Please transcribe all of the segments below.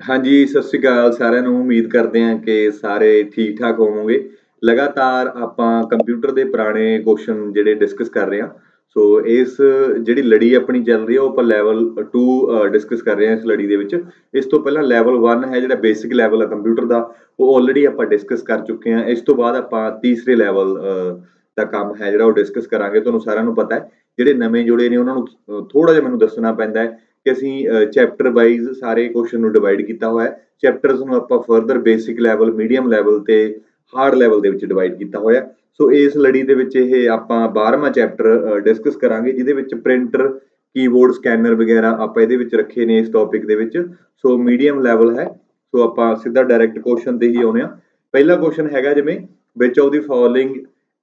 हाँ जी, ਸਤਿ ਸ਼੍ਰੀ ਅਕਾਲ ਸਾਰਿਆਂ ਨੂੰ। ਉਮੀਦ ਕਰਦੇ ਹਾਂ ਕਿ ਸਾਰੇ ਠੀਕ-ਠਾਕ ਹੋਵੋਗੇ। ਲਗਾਤਾਰ ਆਪਾਂ ਕੰਪਿਊਟਰ ਦੇ ਪੁਰਾਣੇ ਕੁਐਸਚਨ ਜਿਹੜੇ ਡਿਸਕਸ ਕਰ ਰਹੇ ਹਾਂ। ਸੋ ਇਸ ਜਿਹੜੀ ਲੜੀ ਆਪਣੀ ਚੱਲ ਰਹੀ ਹੈ ਉਹ ਆਪਾਂ ਲੈਵਲ 2 ਡਿਸਕਸ ਕਰ ਰਹੇ ਹਾਂ ਇਸ ਲੜੀ ਦੇ ਵਿੱਚ। ਇਸ ਤੋਂ ਪਹਿਲਾਂ ਲੈਵਲ 1 ਹੈ ਜਿਹੜਾ ਬੇਸਿਕ ਲੈਵਲ ਹੈ ਕੰਪਿਊਟਰ ਦਾ, ਉਹ ਆਲਰੇਡੀ ਆਪਾਂ ਡਿਸਕਸ ਕਰ ਚੁੱਕੇ ਹਾਂ। ਇਸ ਤੋਂ ਬਾਅਦ ਆਪਾਂ ਤੀਸਰੇ ਲੈਵਲ ਦਾ ਕੰਮ ਹੈ ਜਿਹੜਾ ਉਹ ਡਿਸਕਸ ਕਰਾਂਗੇ। ਤੁਹਾਨੂੰ ਸਾਰਿਆਂ ਨੂੰ ਪਤਾ ਹੈ ਜਿਹੜੇ ਨਵੇਂ ਜੁੜੇ ਨੇ ਉਹਨਾਂ ਨੂੰ ਥੋੜ੍ਹਾ ਜਿਹਾ ਮੈਨੂੰ ਦੱਸਣਾ ਪੈਂਦਾ ਹੈ ਕਿ ਅਸੀਂ ਚੈਪਟਰ ਵਾਈਜ਼ ਸਾਰੇ ਕੁਐਸਚਨ ਨੂੰ ਡਿਵਾਈਡ ਕੀਤਾ ਹੋਇਆ ਹੈ। ਚੈਪਟਰਸ ਨੂੰ ਆਪਾਂ further basic level, medium level ਤੇ ਹਾਰਡ ਲੈਵਲ ਦੇ ਵਿੱਚ ਡਿਵਾਈਡ ਕੀਤਾ ਹੋਇਆ। ਸੋ ਇਸ ਲੜੀ ਦੇ ਵਿੱਚ ਇਹ ਆਪਾਂ 12ਵਾਂ ਚੈਪਟਰ ਡਿਸਕਸ ਕਰਾਂਗੇ, ਜਿਹਦੇ ਵਿੱਚ ਪ੍ਰਿੰਟਰ, ਕੀਬੋਰਡ, ਸਕੈਨਰ ਵਗੈਰਾ ਆਪਾਂ ਇਹਦੇ ਵਿੱਚ ਰੱਖੇ ਨੇ ਇਸ ਟੌਪਿਕ ਦੇ ਵਿੱਚ। ਸੋ ਮੀਡੀਅਮ ਲੈਵਲ ਹੈ। ਸੋ ਆਪਾਂ ਸਿੱਧਾ ਡਾਇਰੈਕਟ ਕੁਐਸਚਨ ਤੇ ਹੀ ਆਉਂਦੇ ਹਾਂ। ਪਹਿਲਾ ਕੁਐਸਚਨ ਹੈਗਾ ਜਿਵੇਂ which of the following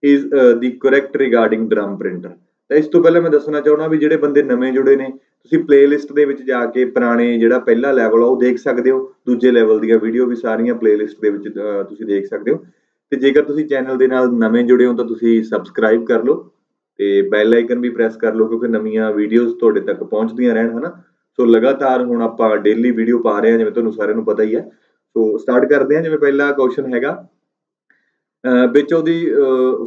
is the correct regarding drum printer. ਤਾਂ ਇਸ ਤੋਂ ਪਹਿਲਾਂ ਮੈਂ ਦੱਸਣਾ ਚਾਹੁੰਦਾ ਵੀ ਜਿਹੜੇ ਬੰਦੇ ਨਵੇਂ ਜੁੜੇ ਨੇ, ਤੁਸੀਂ ਪਲੇਲਿਸਟ ਦੇ ਵਿੱਚ ਜਾ ਕੇ ਪੁਰਾਣੇ ਜਿਹੜਾ ਪਹਿਲਾ ਲੈਵਲ ਆ ਉਹ ਦੇਖ ਸਕਦੇ ਹੋ। ਦੂਜੇ ਲੈਵਲ ਦੀਆਂ ਵੀਡੀਓ ਵੀ ਸਾਰੀਆਂ ਪਲੇਲਿਸਟ ਦੇ ਵਿੱਚ ਤੁਸੀਂ ਦੇਖ ਸਕਦੇ ਹੋ। ਤੇ ਜੇਕਰ ਤੁਸੀਂ ਚੈਨਲ ਦੇ ਨਾਲ ਨਵੇਂ ਜੁੜੇ ਹੋ ਤਾਂ ਤੁਸੀਂ ਸਬਸਕ੍ਰਾਈਬ ਕਰ ਲਓ ਤੇ ਬੈਲ ਆਈਕਨ ਵੀ ਪ੍ਰੈਸ ਕਰ ਲਓ, ਕਿਉਂਕਿ ਨਵੀਆਂ ਵੀਡੀਓਜ਼ ਤੁਹਾਡੇ ਤੱਕ ਪਹੁੰਚਦੀਆਂ ਰਹਿਣ, ਹਨਾ। ਸੋ ਲਗਾਤਾਰ ਹੁਣ ਆਪਾਂ ਡੇਲੀ ਵੀਡੀਓ ਪਾ ਰਹੇ ਹਾਂ, ਜਿਵੇਂ ਤੁਹਾਨੂੰ ਸਾਰਿਆਂ ਨੂੰ ਪਤਾ ਹੀ ਹੈ। ਸੋ ਸਟਾਰਟ ਕਰਦੇ ਹਾਂ। ਜਿਵੇਂ ਪਹਿਲਾ ਕੁਐਸਚਨ ਹੈਗਾ which of the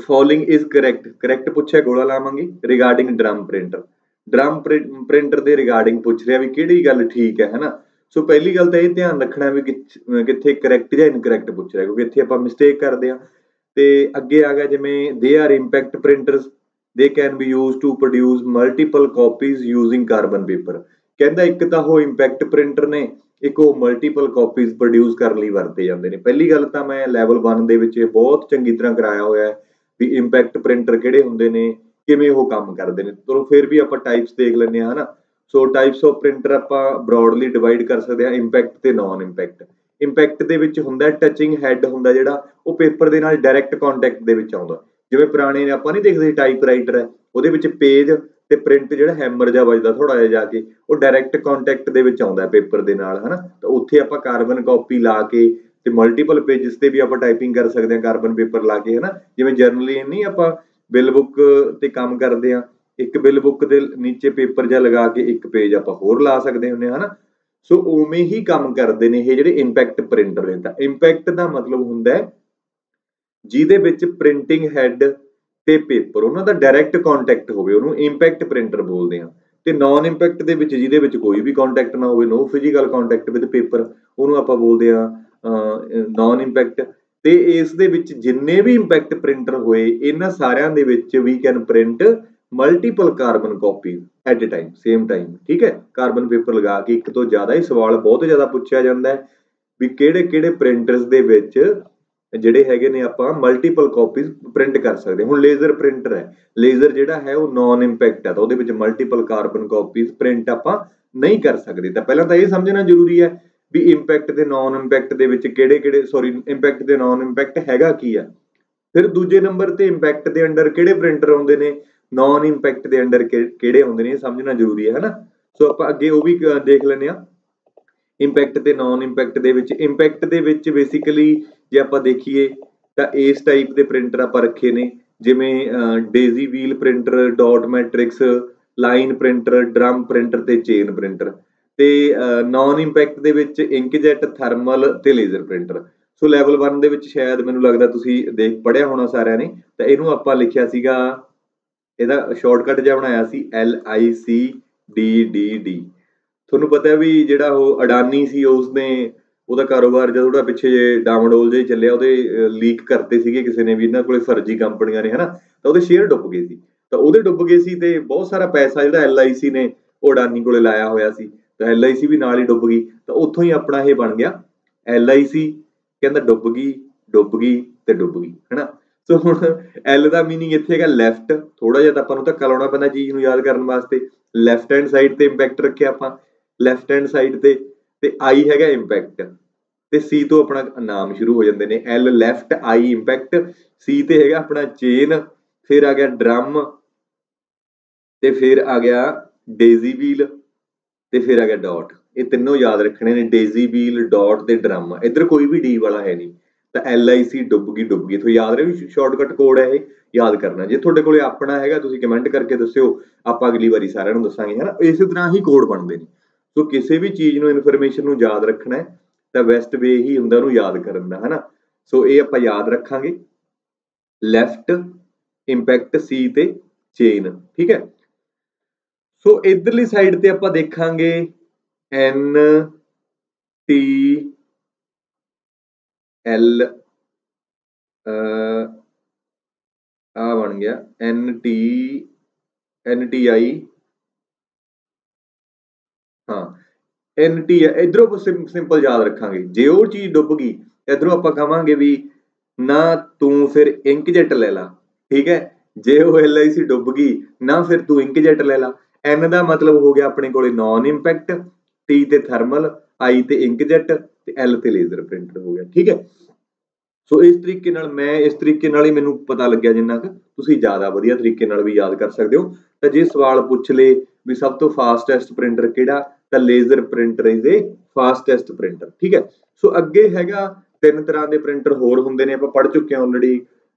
following is correct ਪੁੱਛਿਆ, ਗੋਲਾ ਲਾਵਾਂਗੇ regarding drum printer. Drum printer ਦੇ ਰਿਗਾਰਡਿੰਗ ਪੁੱਛ ਰਿਹਾ ਵੀ ਕਿਹੜੀ ਗੱਲ ਠੀਕ ਹੈ, ਹਨਾ। ਸੋ ਪਹਿਲੀ ਗੱਲ ਤਾਂ ਇਹ ਧਿਆਨ ਰੱਖਣਾ ਵੀ ਕਿੱਥੇ ਕਰੈਕਟ ਜਾਂ ਇਨਕਰੈਕਟ ਪੁੱਛ ਰਿਹਾ, ਕਿਉਂਕਿ ਇੱਥੇ ਆਪਾਂ ਮਿਸਟੇਕ ਕਰਦੇ ਹਾਂ। ਤੇ ਅੱਗੇ ਆ ਗਿਆ ਜਿਵੇਂ they are impact printers, they can be use to produce multiple copies using carbon paper. ਕਹਿੰਦਾ ਇੱਕ ਤਾਂ ਉਹ ਇੰਪੈਕਟ ਪ੍ਰਿੰਟਰ ਨੇ, ਇੱਕ ਉਹ ਮਲਟੀਪਲ ਕਾਪੀਜ਼ ਪ੍ਰੋਡਿਊਸ ਕਰਨ ਲਈ ਵਰਤੇ ਜਾਂਦੇ ਨੇ। ਪਹਿਲੀ ਗੱਲ ਤਾਂ ਮੈਂ ਲੈਵਲ 1 ਦੇ ਵਿੱਚ ਬਹੁਤ ਚੰਗੀ ਤਰ੍ਹਾਂ ਕਰਾਇਆ ਹੋਇਆ ਹੈ ਵੀ ਇੰਪੈਕਟ ਪ੍ਰਿੰਟਰ ਕਿਹੜੇ ਹੁੰਦੇ ਨੇ, ਕਿਵੇਂ ਉਹ ਕੰਮ ਕਰਦੇ ਨੇ। ਚਲੋ ਫਿਰ ਵੀ ਆਪਾਂ ਟਾਈਪਸ ਦੇਖ ਲੈਂਦੇ ਹਾਂ, ਹਨਾ। ਸੋ ਟਾਈਪਸ ਆਫ ਪ੍ਰਿੰਟਰ ਆਪਾਂ ਬਰੋਡਲੀ ਡਿਵਾਈਡ ਕਰ ਸਕਦੇ ਹਾਂ, ਇੰਪੈਕਟ ਤੇ ਨਾਨ ਇੰਪੈਕਟ। ਇੰਪੈਕਟ ਦੇ ਵਿੱਚ ਹੁੰਦਾ ਟੱਚਿੰਗ ਹੈਡ ਹੁੰਦਾ ਜਿਹੜਾ, ਉਹ ਪੇਪਰ ਦੇ ਨਾਲ ਡਾਇਰੈਕਟ ਕੰਟੈਕਟ ਦੇ ਵਿੱਚ ਆਉਂਦਾ। ਜਿਵੇਂ ਪੁਰਾਣੇ ਆਪਾਂ ਨਹੀਂ ਦੇਖਦੇ ਟਾਈਪ ਰਾਈਟਰ ਹੈ, ਉਹਦੇ ਵਿੱਚ ਪੇਜ ਤੇ ਪ੍ਰਿੰਟ ਜਿਹੜਾ ਹੈਮਰ ਜਿਹਾ ਵੱਜਦਾ ਥੋੜਾ ਜਿਹਾ ਜਾ ਕੇ, ਉਹ ਡਾਇਰੈਕਟ ਕੰਟੈਕਟ ਦੇ ਵਿੱਚ ਆਉਂਦਾ ਪੇਪਰ ਦੇ ਨਾਲ, ਹਨਾ। ਤਾਂ ਉੱਥੇ ਆਪਾਂ ਕਾਰਬਨ ਕਾਪੀ ਲਾ ਕੇ ਤੇ ਮਲਟੀਪਲ ਪੇजेस ਤੇ ਵੀ ਆਪਾਂ ਟਾਈਪਿੰਗ ਕਰ ਸਕਦੇ ਹਾਂ ਕਾਰਬਨ ਪੇਪਰ ਲਾ ਕੇ, ਹਨਾ। ਜਿਵੇਂ ਜਰਨਲੀ ਨਹੀਂ ਆਪਾਂ ਬਿੱਲ ਬੁੱਕ ਤੇ ਕੰਮ ਕਰਦੇ ਆ, ਇੱਕ ਬਿੱਲ ਬੁੱਕ ਦੇ ਨੀਚੇ ਪੇਪਰ ਜਿਹਾ ਲਗਾ ਕੇ ਇੱਕ ਪੇਜ ਆਪਾਂ ਹੋਰ ਲਾ ਸਕਦੇ ਹੁੰਦੇ, ਹਨਾ। ਸੋ ਉਵੇਂ ਹੀ ਕੰਮ ਕਰਦੇ ਨੇ ਇਹ ਜਿਹੜੇ ਇੰਪੈਕਟ ਪ੍ਰਿੰਟਰ ਨੇ। ਤਾਂ ਇੰਪੈਕਟ ਦਾ ਮਤਲਬ ਹੁੰਦਾ ਹੈ ਜਿਹਦੇ ਵਿੱਚ ਪ੍ਰਿੰਟਿੰਗ ਹੈਡ ਤੇ ਪੇਪਰ ਉਹਨਾਂ ਦਾ ਡਾਇਰੈਕਟ ਕੰਟੈਕਟ ਹੋਵੇ, ਉਹਨੂੰ ਇੰਪੈਕਟ ਪ੍ਰਿੰਟਰ ਬੋਲਦੇ ਆ। ਤੇ ਨਾਨ ਇੰਪੈਕਟ ਦੇ ਵਿੱਚ ਜਿਹਦੇ ਵਿੱਚ ਕੋਈ ਵੀ ਕੰਟੈਕਟ ਨਾ ਹੋਵੇ, ਨੋ ਫਿਜ਼ੀਕਲ ਕੰਟੈਕਟ ਵਿਦ ਪੇਪਰ, ਉਹਨੂੰ ਆਪਾਂ ਬੋਲਦੇ ਆ ਨਾਨ ਇੰਪੈਕਟ। ਤੇ ਇਸ ਦੇ ਵਿੱਚ ਜਿੰਨੇ ਵੀ ਇੰਪੈਕਟ ਪ੍ਰਿੰਟਰ ਹੋਏ, ਇਹਨਾਂ ਸਾਰਿਆਂ ਦੇ ਵਿੱਚ we can print multiple carbon copy at a time, same time, ਠੀਕ ਹੈ। ਕਾਰਬਨ ਪੇਪਰ ਲਗਾ ਕੇ ਇੱਕ ਤੋਂ ਜ਼ਿਆਦਾ ਹੀ ਸਵਾਲ ਬਹੁਤ ਜ਼ਿਆਦਾ ਪੁੱਛਿਆ ਜਾਂਦਾ ਹੈ ਵੀ ਕਿਹੜੇ ਕਿਹੜੇ ਪ੍ਰਿੰਟਰਸ ਦੇ ਵਿੱਚ ਜਿਹੜੇ ਹੈਗੇ ਨੇ ਆਪਾਂ ਮਲਟੀਪਲ ਕਾਪੀਜ਼ ਪ੍ਰਿੰਟ ਕਰ ਸਕਦੇ। ਹੁਣ ਲੇਜ਼ਰ ਪ੍ਰਿੰਟਰ ਹੈ, ਲੇਜ਼ਰ ਜਿਹੜਾ ਹੈ ਉਹ ਨਾਨ ਇੰਪੈਕਟ ਹੈ, ਤਾਂ ਉਹਦੇ ਵਿੱਚ ਮਲਟੀਪਲ ਕਾਰਬਨ ਕਾਪੀਜ਼ ਪ੍ਰਿੰਟ ਆਪਾਂ ਨਹੀਂ ਕਰ ਸਕਦੇ। ਤਾਂ ਪਹਿਲਾਂ ਤਾਂ ਇਹ ਸਮਝਣਾ ਜ਼ਰੂਰੀ ਹੈ ਵੀ ਇੰਪੈਕਟ ਤੇ ਨਾਨ ਇੰਪੈਕਟ ਦੇ ਵਿੱਚ ਕਿਹੜੇ ਕਿਹੜੇ, ਇੰਪੈਕਟ ਤੇ ਨਾਨ ਇੰਪੈਕਟ ਹੈਗਾ ਕੀ ਆ। ਫਿਰ ਦੂਜੇ ਨੰਬਰ ਤੇ ਇੰਪੈਕਟ ਦੇ ਅੰਡਰ ਕਿਹੜੇ ਪ੍ਰਿੰਟਰ ਆਉਂਦੇ ਨੇ, ਨਾਨ ਇੰਪੈਕਟ ਦੇ ਅੰਡਰ ਕਿਹੜੇ ਆਉਂਦੇ ਨੇ, ਇਹ ਸਮਝਣਾ ਜ਼ਰੂਰੀ ਹੈ, ਹਨਾ। ਸੋ ਆਪਾਂ ਅੱਗੇ ਉਹ ਵੀ ਦੇਖ ਲੈਂਦੇ ਹਾਂ। ਇੰਪੈਕਟ ਤੇ ਨਾਨ ਇੰਪੈਕਟ ਦੇ ਵਿੱਚ, ਇੰਪੈਕਟ ਦੇ ਵਿੱਚ ਬੇਸਿਕਲੀ ਜੇ ਆਪਾਂ ਦੇਖੀਏ ਤਾਂ ਇਸ ਟਾਈਪ ਦੇ ਪ੍ਰਿੰਟਰ ਆਪਾਂ ਰੱਖੇ ਨੇ, ਜਿਵੇਂ daisy wheel printer, dot matrix, line printer, drum printer ਤੇ ਚੇਨ ਪ੍ਰਿੰਟਰ। ਤੇ ਨਾਨ ਇੰਪੈਕਟ ਦੇ ਵਿੱਚ ਇੰਕਜੈਟ, ਥਰਮਲ ਤੇ ਲੇਜ਼ਰ ਪ੍ਰਿੰਟਰ। ਸੋ ਲੈਵਲ 1 ਦੇ ਵਿੱਚ ਸ਼ਾਇਦ ਮੈਨੂੰ ਲੱਗਦਾ ਤੁਸੀਂ ਦੇਖ ਪੜ੍ਹਿਆ ਹੋਣਾ ਸਾਰਿਆਂ ਨੇ। ਤਾਂ ਇਹਨੂੰ ਆਪਾਂ ਲਿਖਿਆ ਸੀਗਾ, ਇਹਦਾ ਸ਼ਾਰਟਕਟ ਜਿਹਾ ਬਣਾਇਆ ਸੀ LICDDD। ਤੁਹਾਨੂੰ ਪਤਾ ਵੀ ਜਿਹੜਾ ਉਹ ਅਡਾਨੀ ਸੀ, ਉਸਨੇ ਉਹਦਾ ਕਾਰੋਬਾਰ ਜਦੋਂ ਥੋੜਾ ਪਿੱਛੇ ਜੇ ਡਾਵਾਡੋਲ ਜਿਹਾ ਚੱਲਿਆ, ਉਹਦੇ ਲੀਕ ਕਰਤੇ ਸੀਗੇ ਕਿਸੇ ਨੇ ਵੀ ਇਹਨਾਂ ਕੋਲੇ ਫਰਜ਼ੀ ਕੰਪਨੀਆਂ ਨੇ, ਹਨਾ। ਤਾਂ ਉਹਦੇ ਸ਼ੇਅਰ ਡੁੱਬ ਗਏ ਸੀ। ਤਾਂ ਉਹਦੇ ਡੁੱਬ ਗਏ ਸੀ ਤੇ ਬਹੁਤ ਸਾਰਾ ਪੈਸਾ ਜਿਹੜਾ LIC ਨੇ ਉਹ ਅਡਾਨੀ ਕੋਲੇ ਲਾਇਆ ਹੋਇਆ ਸੀ, ਤਾਂ LIC ਵੀ ਨਾਲ ਹੀ ਡੁੱਬ ਗਈ। ਤਾਂ ਉੱਥੋਂ ਹੀ ਆਪਣਾ ਇਹ ਬਣ ਗਿਆ LIC, ਕਹਿੰਦਾ ਡੁੱਬ ਗਈ, ਡੁੱਬ ਗਈ ਤੇ ਡੁੱਬ ਗਈ, ਹਨਾ। ਸੋ ਹੁਣ L ਦਾ ਮੀਨਿੰਗ ਇੱਥੇ ਹੈਗਾ ਲੈਫਟ। ਥੋੜਾ ਜਿਹਾ ਤਾਂ ਆਪਾਂ ਨੂੰ ਧੱਕਾ ਲਾਉਣਾ ਪੈਂਦਾ ਚੀਜ਼ ਨੂੰ ਯਾਦ ਕਰਨ ਵਾਸਤੇ। ਲੈਫਟ ਹੈਂਡ ਸਾਈਡ ਤੇ ਇੰਪੈਕਟ ਰੱਖਿਆ ਆਪਾਂ, ਲੈਫਟ ਹੈਂਡ ਸਾਈਡ ਤੇ I ਹੈਗਾ ਇੰਪੈਕਟ, ਤੇ C ਤੋਂ ਆਪਣਾ ਨਾਮ ਸ਼ੁਰੂ ਹੋ ਜਾਂਦੇ ਨੇ। L left, I impact, C ਤੇ ਹੈਗਾ ਆਪਣਾ ਚੇਨ, ਫਿਰ ਆ ਗਿਆ ਡਰਮ, ਤੇ ਫਿਰ ਆ ਗਿਆ ਡੇਜ਼ੀ ਵੀਲ, ਤੇ ਫਿਰ ਆ ਗਿਆ ਡਾਟ। ਇਹ ਤਿੰਨੋਂ ਯਾਦ ਰੱਖਣੇ ਨੇ, ਡੇਜ਼ੀ ਵੀਲ, ਡਾਟ ਤੇ ਡਰਮ। ਇੱਧਰ ਕੋਈ ਵੀ ਡੀ ਵਾਲਾ ਹੈ ਨਹੀਂ। ਤਾਂ LIC ਡੁੱਬ ਗਈ, ਡੁੱਬ ਗਈ। ਇੱਥੋਂ ਯਾਦ ਰਹੇ ਵੀ ਸ਼ਾਰਟਕਟ ਕੋਡ ਹੈ ਇਹ, ਯਾਦ ਕਰਨਾ। ਜੇ ਤੁਹਾਡੇ ਕੋਲੇ ਆਪਣਾ ਹੈਗਾ ਤੁਸੀਂ ਕਮੈਂਟ ਕਰਕੇ ਦੱਸਿਓ, ਆਪਾਂ ਅਗਲੀ ਵਾਰੀ ਸਾਰਿਆਂ ਨੂੰ ਦੱਸਾਂਗੇ, ਹਨਾ। ਇਸੇ ਤਰ੍ਹਾਂ ਹੀ ਕੋਡ ਬਣਦੇ ਨੇ। सो किसी भी चीज़ ਨੂੰ ਇਨਫੋਰਮੇਸ਼ਨ ਨੂੰ ਯਾਦ ਰੱਖਣਾ ਹੈ ਤਾਂ ਬੈਸਟ ਵੇ ਹੀ ਹੁੰਦਾ ਉਹਨੂੰ ਯਾਦ ਕਰਨ ਦਾ, ਹਨਾ। ਸੋ ਇਹ ਆਪਾਂ ਯਾਦ ਰੱਖਾਂਗੇ, ਲੈਫਟ, ਇੰਪੈਕਟ, ਸੀ ਤੇ ਚੇਨ, ਠੀਕ ਹੈ। ਸੋ ਇਧਰਲੀ ਸਾਈਡ ਤੇ ਆਪਾਂ ਦੇਖਾਂਗੇ ਐਨ ਟੀ ਐਲ, ਆ ਬਣ ਗਿਆ ਐਨ ਟੀ ਆਈ, हाँ एन टी है। इधरों सिंपल याद रखांगे, जे वो चीज डुब गई इधरों आप कहांगे भी ना तू फिर इंकजेट ले ला, ठीक है। जे वो LIC डुब गई ना फिर तू इंकजेट ले ला। एन का मतलब हो गया अपने को नॉन इंपैक्ट, टी ते थर्मल, आई ते इंकजेट ते एल ते लेजर प्रिंटर हो गया, ठीक है। सो इस तरीके नाल मैं इस तरीके नाल ही मैनू पता लग्या जिन्ना कि तुसीं ज़्यादा वधिया तरीके नाल भी याद कर सकते हो। तो जे सवाल पूछ ले भी सब तो फास्टैसट प्रिंटर किहड़ा, तो laser printer is a fastest printer, ठीक है। सो अगे हैगा 3 तरह के प्रिंटर होर हुंदे ने, आपां पढ़ चुके हैं already,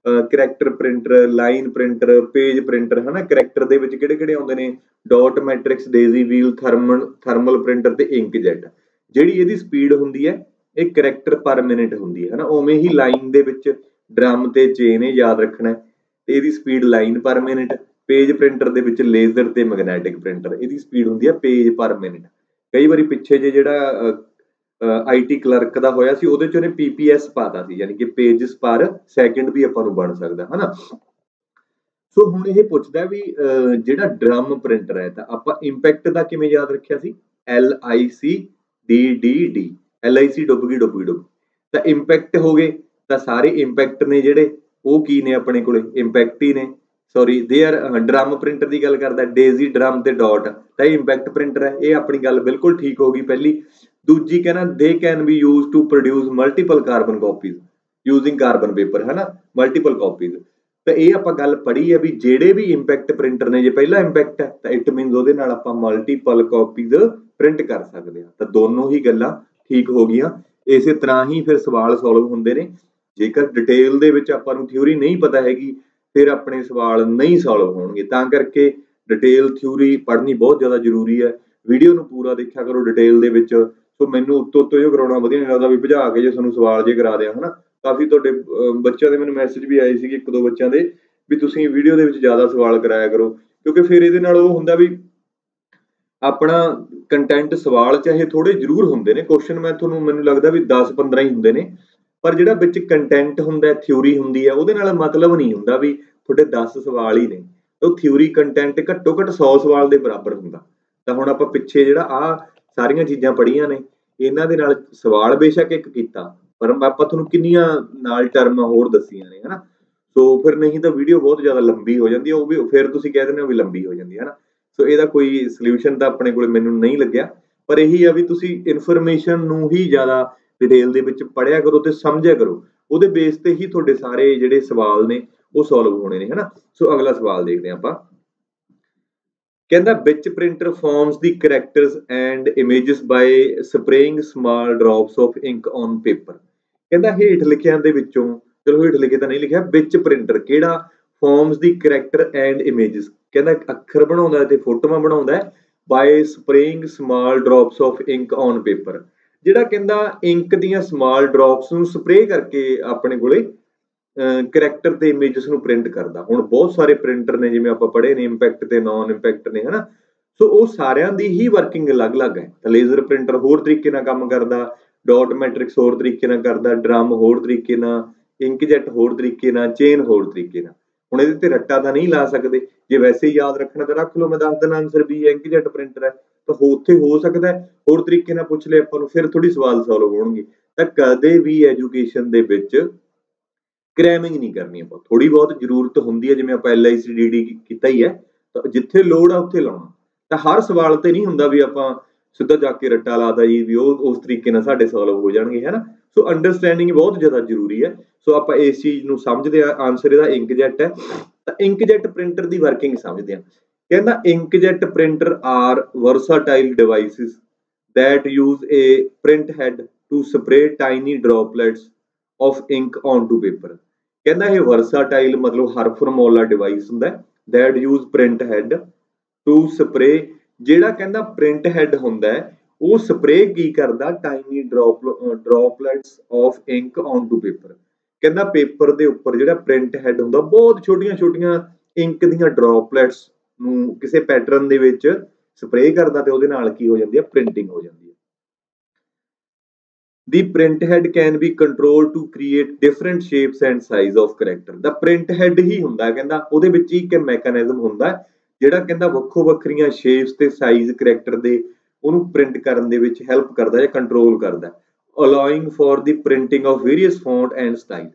character printer, line printer, page printer, है ना। करैक्टर दे विच किहड़े-किहड़े आउंदे ने, dot matrix, Daisy wheel, thermal printer ते इंकजेट। जिहड़ी इहदी स्पीड हुंदी है ਇਹ ਕਰੈਕਟਰ ਪਰ ਮਿੰਟ ਹੁੰਦੀ ਹੈ ਨਾ। ਉਵੇਂ ਹੀ ਲਾਈਨ ਦੇ ਵਿੱਚ ਡਰਮ ਤੇ ਚੇਨ ਇਹ ਯਾਦ ਰੱਖਣਾ ਤੇ ਇਹਦੀ ਸਪੀਡ ਲਾਈਨ ਪਰ ਮਿੰਟ। ਪੇਜ ਪ੍ਰਿੰਟਰ ਦੇ ਵਿੱਚ ਲੇਜ਼ਰ ਤੇ ਮੈਗਨੈਟਿਕ ਪ੍ਰਿੰਟਰ, ਇਹਦੀ ਸਪੀਡ ਹੁੰਦੀ ਹੈ ਪੇਜ ਪਰ ਮਿੰਟ। ਕਈ ਵਾਰੀ ਪਿੱਛੇ ਜੇ ਜਿਹੜਾ IT ਕਲਰਕ ਦਾ ਹੋਇਆ ਸੀ ਉਹਦੇ ਚ ਉਹਨੇ PPS ਪਾਤਾ ਸੀ, ਯਾਨੀ ਕਿ ਪੇਜਸ ਪਰ ਸੈਕਿੰਡ ਵੀ ਆਪਾਂ ਨੂੰ ਬਣ ਸਕਦਾ, ਹਨਾ। ਸੋ ਹੁਣ ਇਹ ਪੁੱਛਦਾ ਵੀ ਜਿਹੜਾ ਡਰਮ ਪ੍ਰਿੰਟਰ ਹੈ ਤਾਂ ਆਪਾਂ ਇੰਪੈਕਟ ਦਾ ਕਿਵੇਂ ਯਾਦ ਰੱਖਿਆ ਸੀ, LICDDD, LIC ਡੁੱਬ ਗਈ ਤਾਂ ਇੰਪੈਕਟ ਹੋ ਗਏ। ਤਾਂ ਸਾਰੇ ਇੰਪੈਕਟ ਨੇ ਜਿਹੜੇ ਉਹ ਕੀ ਨੇ ਆਪਣੇ ਕੋਲੇ, ਇੰਪੈਕਟ ਹੀ ਨੇ। Sorry they are drum printer ਦੀ ਗੱਲ ਕਰਦਾ, ਡੇਜ਼ੀ, ਡਰਮ ਤੇ ਡਾਟ, ਤਾਂ ਇਹ ਇੰਪੈਕਟ ਪ੍ਰਿੰਟਰ ਹੈ। ਇਹ ਆਪਣੀ ਗੱਲ ਬਿਲਕੁਲ ਠੀਕ ਹੋ ਗਈ ਪਹਿਲੀ। ਦੂਜੀ ਕਹਿੰਦਾ they can be use to produce multiple carbon copies using carbon paper, ਹੈ ਨਾ, ਮਲਟੀਪਲ ਕਾਪੀਜ਼। ਤਾਂ ਇਹ ਆਪਾਂ ਗੱਲ ਪੜ੍ਹੀ ਹੈ ਵੀ ਜਿਹੜੇ ਵੀ ਇੰਪੈਕਟ ਪ੍ਰਿੰਟਰ ਨੇ, ਜੇ ਪਹਿਲਾ ਇੰਪੈਕਟ ਹੈ ਤਾਂ ਇਟ ਮੀਨਸ ਉਹਦੇ ਨਾਲ ਆਪਾਂ ਮਲਟੀਪਲ ਕਾਪੀਜ਼ ਪ੍ਰਿੰਟ ਕਰ ਸਕਦੇ ਹਾਂ। ਤਾਂ ਦੋਨੋਂ ਹੀ ਗੱਲਾਂ ਠੀਕ ਹੋ ਗਈਆਂ। ਇਸੇ ਤਰ੍ਹਾਂ ਹੀ ਫਿਰ ਸਵਾਲ ਸੋਲਵ ਹੁੰਦੇ ਨੇ। ਜੇਕਰ ਡਿਟੇਲ ਦੇ ਵਿੱਚ ਆਪਾਂ ਨੂੰ ਥਿਊਰੀ ਨਹੀਂ ਪਤਾ ਹੈਗੀ ਫਿਰ ਆਪਣੇ ਸਵਾਲ ਨਹੀਂ ਸੋਲਵ ਹੋਣਗੇ। ਤਾਂ ਕਰਕੇ ਡਿਟੇਲ ਥਿਊਰੀ ਪੜ੍ਹਨੀ ਬਹੁਤ ਜ਼ਿਆਦਾ ਜ਼ਰੂਰੀ ਹੈ। ਵੀਡੀਓ ਨੂੰ ਪੂਰਾ ਦੇਖਿਆ ਕਰੋ ਡਿਟੇਲ ਦੇ ਵਿੱਚ। ਸੋ ਮੈਨੂੰ ਉੱਤੋਂ ਜੋ ਕਰਾਉਣਾ ਵਧੀਆ ਨਹੀਂ ਲੱਗਦਾ ਵੀ ਭਜਾ ਕੇ ਜੇ ਤੁਹਾਨੂੰ ਸਵਾਲ ਜੇ ਕਰਾ ਦਿਆਂ, ਹਨਾ। ਕਾਫੀ ਤੁਹਾਡੇ ਬੱਚਿਆਂ ਦੇ ਮੈਨੂੰ ਮੈਸੇਜ ਵੀ ਆਏ ਸੀਗੇ 1-2 ਬੱਚਿਆਂ ਦੇ ਵੀ ਤੁਸੀਂ ਵੀਡੀਓ ਦੇ ਵਿੱਚ ਜ਼ਿਆਦਾ ਸਵਾਲ ਕਰਾਇਆ ਕਰੋ, ਕਿਉਂਕਿ ਫਿਰ ਇਹਦੇ ਨਾਲ ਉਹ ਹੁੰਦਾ ਵੀ ਆਪਣਾ ਕੰਟੈਂਟ ਸਵਾਲ ਚਾਹੇ ਥੋੜੇ ਜ਼ਰੂਰ ਹੁੰਦੇ ਨੇ, ਕੁਐਸਚਨ ਮੈਨੂੰ ਲੱਗਦਾ ਵੀ 10-15 ਹੀ ਹੁੰਦੇ ਨੇ, ਪਰ ਜਿਹੜਾ ਵਿੱਚ ਕੰਟੈਂਟ ਹੁੰਦਾ, ਥਿਊਰੀ ਹੁੰਦੀ ਹੈ, ਉਹਦੇ ਨਾਲ ਮਤਲਬ ਨਹੀਂ ਹੁੰਦਾ ਵੀ ਤੁਹਾਡੇ 10 ਸਵਾਲ ਹੀ ਨੇ। ਉਹ ਥਿਊਰੀ ਕੰਟੈਂਟ ਘੱਟੋ ਘੱਟ 100 ਸਵਾਲ ਦੇ ਬਰਾਬਰ ਹੁੰਦਾ। ਤਾਂ ਹੁਣ ਆਪਾਂ ਪਿੱਛੇ ਜਿਹੜਾ ਸਾਰੀਆਂ ਚੀਜ਼ਾਂ ਪੜ੍ਹੀਆਂ ਨੇ ਇਹਨਾਂ ਦੇ ਨਾਲ ਸਵਾਲ ਬੇਸ਼ੱਕ ਇੱਕ ਕੀਤਾ, ਪਰ ਆਪਾਂ ਤੁਹਾਨੂੰ ਕਿੰਨੀਆਂ ਨਾਲ ਟਰਮ ਹੋਰ ਦੱਸੀਆਂ ਨੇ, ਹਨਾ। ਸੋ ਫਿਰ ਨਹੀਂ ਤਾਂ ਵੀਡੀਓ ਬਹੁਤ ਜ਼ਿਆਦਾ ਲੰਬੀ ਹੋ ਜਾਂਦੀ ਹੈ, ਉਹ ਵੀ ਫਿਰ ਤੁਸੀਂ ਕਹਿ ਦਿੰਦੇ ਹੋ ਵੀ ਲੰਬੀ ਹੋ ਜਾਂਦੀ ਹੈ, ਹਨਾ। ਸੋ ਇਹਦਾ ਕੋਈ ਸੋਲੂਸ਼ਨ ਤਾਂ ਆਪਣੇ ਕੋਲ ਮੈਨੂੰ ਨਹੀਂ ਲੱਗਿਆ, ਪਰ ਇਹੀ ਆ ਵੀ ਤੁਸੀਂ ਇਨਫੋਰਮੇਸ਼ਨ ਨੂੰ ਹੀ ਜ਼ਿਆਦਾ ਡਿਟੇਲ ਦੇ ਵਿੱਚ ਪੜ੍ਹਿਆ ਕਰੋ ਤੇ ਸਮਝਿਆ ਕਰੋ। ਉਹਦੇ ਬੇਸ ਤੇ ਹੀ ਤੁਹਾਡੇ ਸਾਰੇ ਜਿਹੜੇ ਸਵਾਲ ਨੇ ਉਹ ਸੋਲਵ ਹੋਣੇ ਨੇ, ਹਨਾ। ਸੋ ਅਗਲਾ ਸਵਾਲ ਦੇਖਦੇ ਹਾਂ ਆਪਾਂ। ਕਹਿੰਦਾ ਵਿਚ printer forms the characters and images by spraying small drops of ink on paper. ਕਹਿੰਦਾ ਹੇਠ ਲਿਖਿਆਂ ਦੇ ਵਿੱਚੋਂ, ਚਲੋ ਹੇਠ ਲਿਖੇ ਤਾਂ ਨਹੀਂ ਲਿਖਿਆ, ਵਿਚ ਪ੍ਰਿੰਟਰ ਕਿਹੜਾ forms the character and images, ਕਹਿੰਦਾ ਅੱਖਰ ਬਣਾਉਂਦਾ ਤੇ ਫੋਟੋਆਂ ਬਣਾਉਂਦਾ by spraying small drops of ink on paper. ਜਿਹੜਾ ਕਹਿੰਦਾ ਇੰਕ ਦੀਆਂ ਸਮਾਲ ਡ੍ਰੌਪਸ ਨੂੰ ਸਪਰੇਅ ਕਰਕੇ ਆਪਣੇ ਕੋਲੇ ਕਰੈਕਟਰ ਤੇ ਇਮੇजेस ਨੂੰ ਪ੍ਰਿੰਟ ਕਰਦਾ। ਹੁਣ ਬਹੁਤ ਸਾਰੇ ਪ੍ਰਿੰਟਰ ਨੇ ਜਿਵੇਂ ਆਪਾਂ ਪੜ੍ਹੇ ਨੇ, ਇੰਪੈਕਟ ਤੇ ਨੌਨ ਇੰਪੈਕਟ ਨੇ, ਹਨਾ। ਸੋ ਉਹ ਸਾਰਿਆਂ ਦੀ ਹੀ ਵਰਕਿੰਗ ਅਲੱਗ-ਅਲੱਗ ਹੈ। ਲੇਜ਼ਰ ਪ੍ਰਿੰਟਰ ਹੋਰ ਤਰੀਕੇ ਨਾਲ ਕੰਮ ਕਰਦਾ, ਡਾਟ ਮੈਟ੍ਰਿਕਸ ਹੋਰ ਤਰੀਕੇ ਨਾਲ ਕਰਦਾ, ਡਰਮ ਹੋਰ ਤਰੀਕੇ ਨਾਲ, ਇੰਕਜੈਟ ਹੋਰ ਤਰੀਕੇ ਨਾਲ, ਚੇਨ ਹੋਰ ਤਰੀਕੇ ਨਾਲ। ਹੁਣ ਇਹਦੇ ਤੇ ਰੱਟਾ ਤਾਂ ਨਹੀਂ ਲਾ ਸਕਦੇ, ਜੇ ਵੈਸੇ ਹੀ ਯਾਦ ਰੱਖਣਾ ਤਾਂ ਰੱਖ ਲਓ, ਮੈਂ ਦੱਸ ਦੇਣਾ ਆਨਸਰ ਵੀ ਇੰਕਜੈਟ ਪ੍ਰਿੰਟਰ ਹੈ। ਤਾਂ ਉੱਥੇ ਹੋ ਸਕਦਾ ਹੋਰ ਤਰੀਕੇ ਨਾਲ ਪੁੱਛ ਲਿਆ ਆਪਾਂ ਨੂੰ, ਫਿਰ ਥੋੜੀ ਸਵਾਲ ਸੋਲਵ ਹੋਣਗੇ। ਤਾਂ ਕਦੇ ਵੀ ਐਜੂਕੇਸ਼ਨ ਦੇ ਵਿੱਚ ਕ੍ਰੈਮਿੰਗ ਨਹੀਂ ਕਰਨੀ ਆਪਾਂ, ਥੋੜੀ ਬਹੁਤ ਜ਼ਰੂਰਤ ਹੁੰਦੀ ਹੈ, ਜਿਵੇਂ ਆਪਾਂ LICDD ਕੀਤਾ ਹੀ ਹੈ, ਤਾਂ ਜਿੱਥੇ ਲੋੜ ਆ ਉੱਥੇ ਲਾਉਣਾ। ਤਾਂ ਹਰ ਸਵਾਲ ਤੇ ਨਹੀਂ ਹੁੰਦਾ ਵੀ ਆਪਾਂ ਸਿੱਧਾ ਜਾ ਕੇ ਰੱਟਾ ਲਾਦਾ ਜੀ ਵੀ ਉਹ ਉਸ ਤਰੀਕੇ ਨਾਲ ਸਾਡੇ ਸੋਲਵ ਹੋ ਜਾਣਗੇ, ਹੈ ਨਾ। ਸੋ ਅੰਡਰਸਟੈਂਡਿੰਗ ਬਹੁਤ ਜ਼ਿਆਦਾ ਜ਼ਰੂਰੀ ਹੈ। ਸੋ ਆਪਾਂ ਇਸ ਚੀਜ਼ ਨੂੰ ਸਮਝਦੇ ਆ, ਆਨਸਰ ਇਹਦਾ ਇੰਕਜੈਟ ਹੈ। ਤਾਂ ਇੰਕਜੈਟ ਪ੍ਰਿੰਟਰ ਦੀ ਵਰਕਿੰਗ ਸਮਝਦੇ ਆ। ਕਹਿੰਦਾ inkjet printer are versatile devices that use a print head to spray tiny droplets of ink onto paper। ਕਹਿੰਦਾ ਇਹ ਵਰਸਾਟਾਈਲ ਮਤਲਬ ਹਰਫਰਮ ਵਾਲਾ ਡਿਵਾਈਸ ਹੁੰਦਾ that use print head to spray। ਜਿਹੜਾ ਕਹਿੰਦਾ ਪ੍ਰਿੰਟ ਹੈਡ ਹੁੰਦਾ ਉਹ ਸਪਰੇ ਕੀ ਕਰਦਾ, tiny droplets of ink on to paper. ਕਹਿੰਦਾ ਪੇਪਰ ਦੇ ਉੱਪਰ ਜਿਹੜਾ ਪ੍ਰਿੰਟ ਹੈਡ ਹੁੰਦਾ ਬਹੁਤ ਛੋਟੀਆਂ ਛੋਟੀਆਂ ਇੰਕ ਦੀਆਂ ਡ੍ਰੌਪਲੇਟਸ ਨੂੰ ਕਿਸੇ ਪੈਟਰਨ ਦੇ ਵਿੱਚ ਸਪਰੇ ਕਰਦਾ ਤੇ ਉਹਦੇ ਨਾਲ ਕੀ ਹੋ ਜਾਂਦੀ ਹੈ, ਪ੍ਰਿੰਟਿੰਗ ਹੋ ਜਾਂਦੀ ਹੈ। The print head can be controlled to create different shapes and size of character। The print head ਹੀ ਹੁੰਦਾ ਕਹਿੰਦਾ, ਉਹਦੇ ਵਿੱਚ ਹੀ ਇੱਕ ਮੈਕੈਨਿਜ਼ਮ ਹੁੰਦਾ ਜਿਹੜਾ ਕਹਿੰਦਾ ਵੱਖੋ ਵੱਖਰੀਆਂ ਸ਼ੇਪਸ ਤੇ ਸਾਈਜ਼ ਕਰੈਕਟਰ ਦੇ ਉਹਨੂੰ ਪ੍ਰਿੰਟ ਕਰਨ ਦੇ ਵਿੱਚ ਹੈਲਪ ਕਰਦਾ ਜਾਂ ਕੰਟਰੋਲ ਕਰਦਾ, allowing for the printing of various font and style।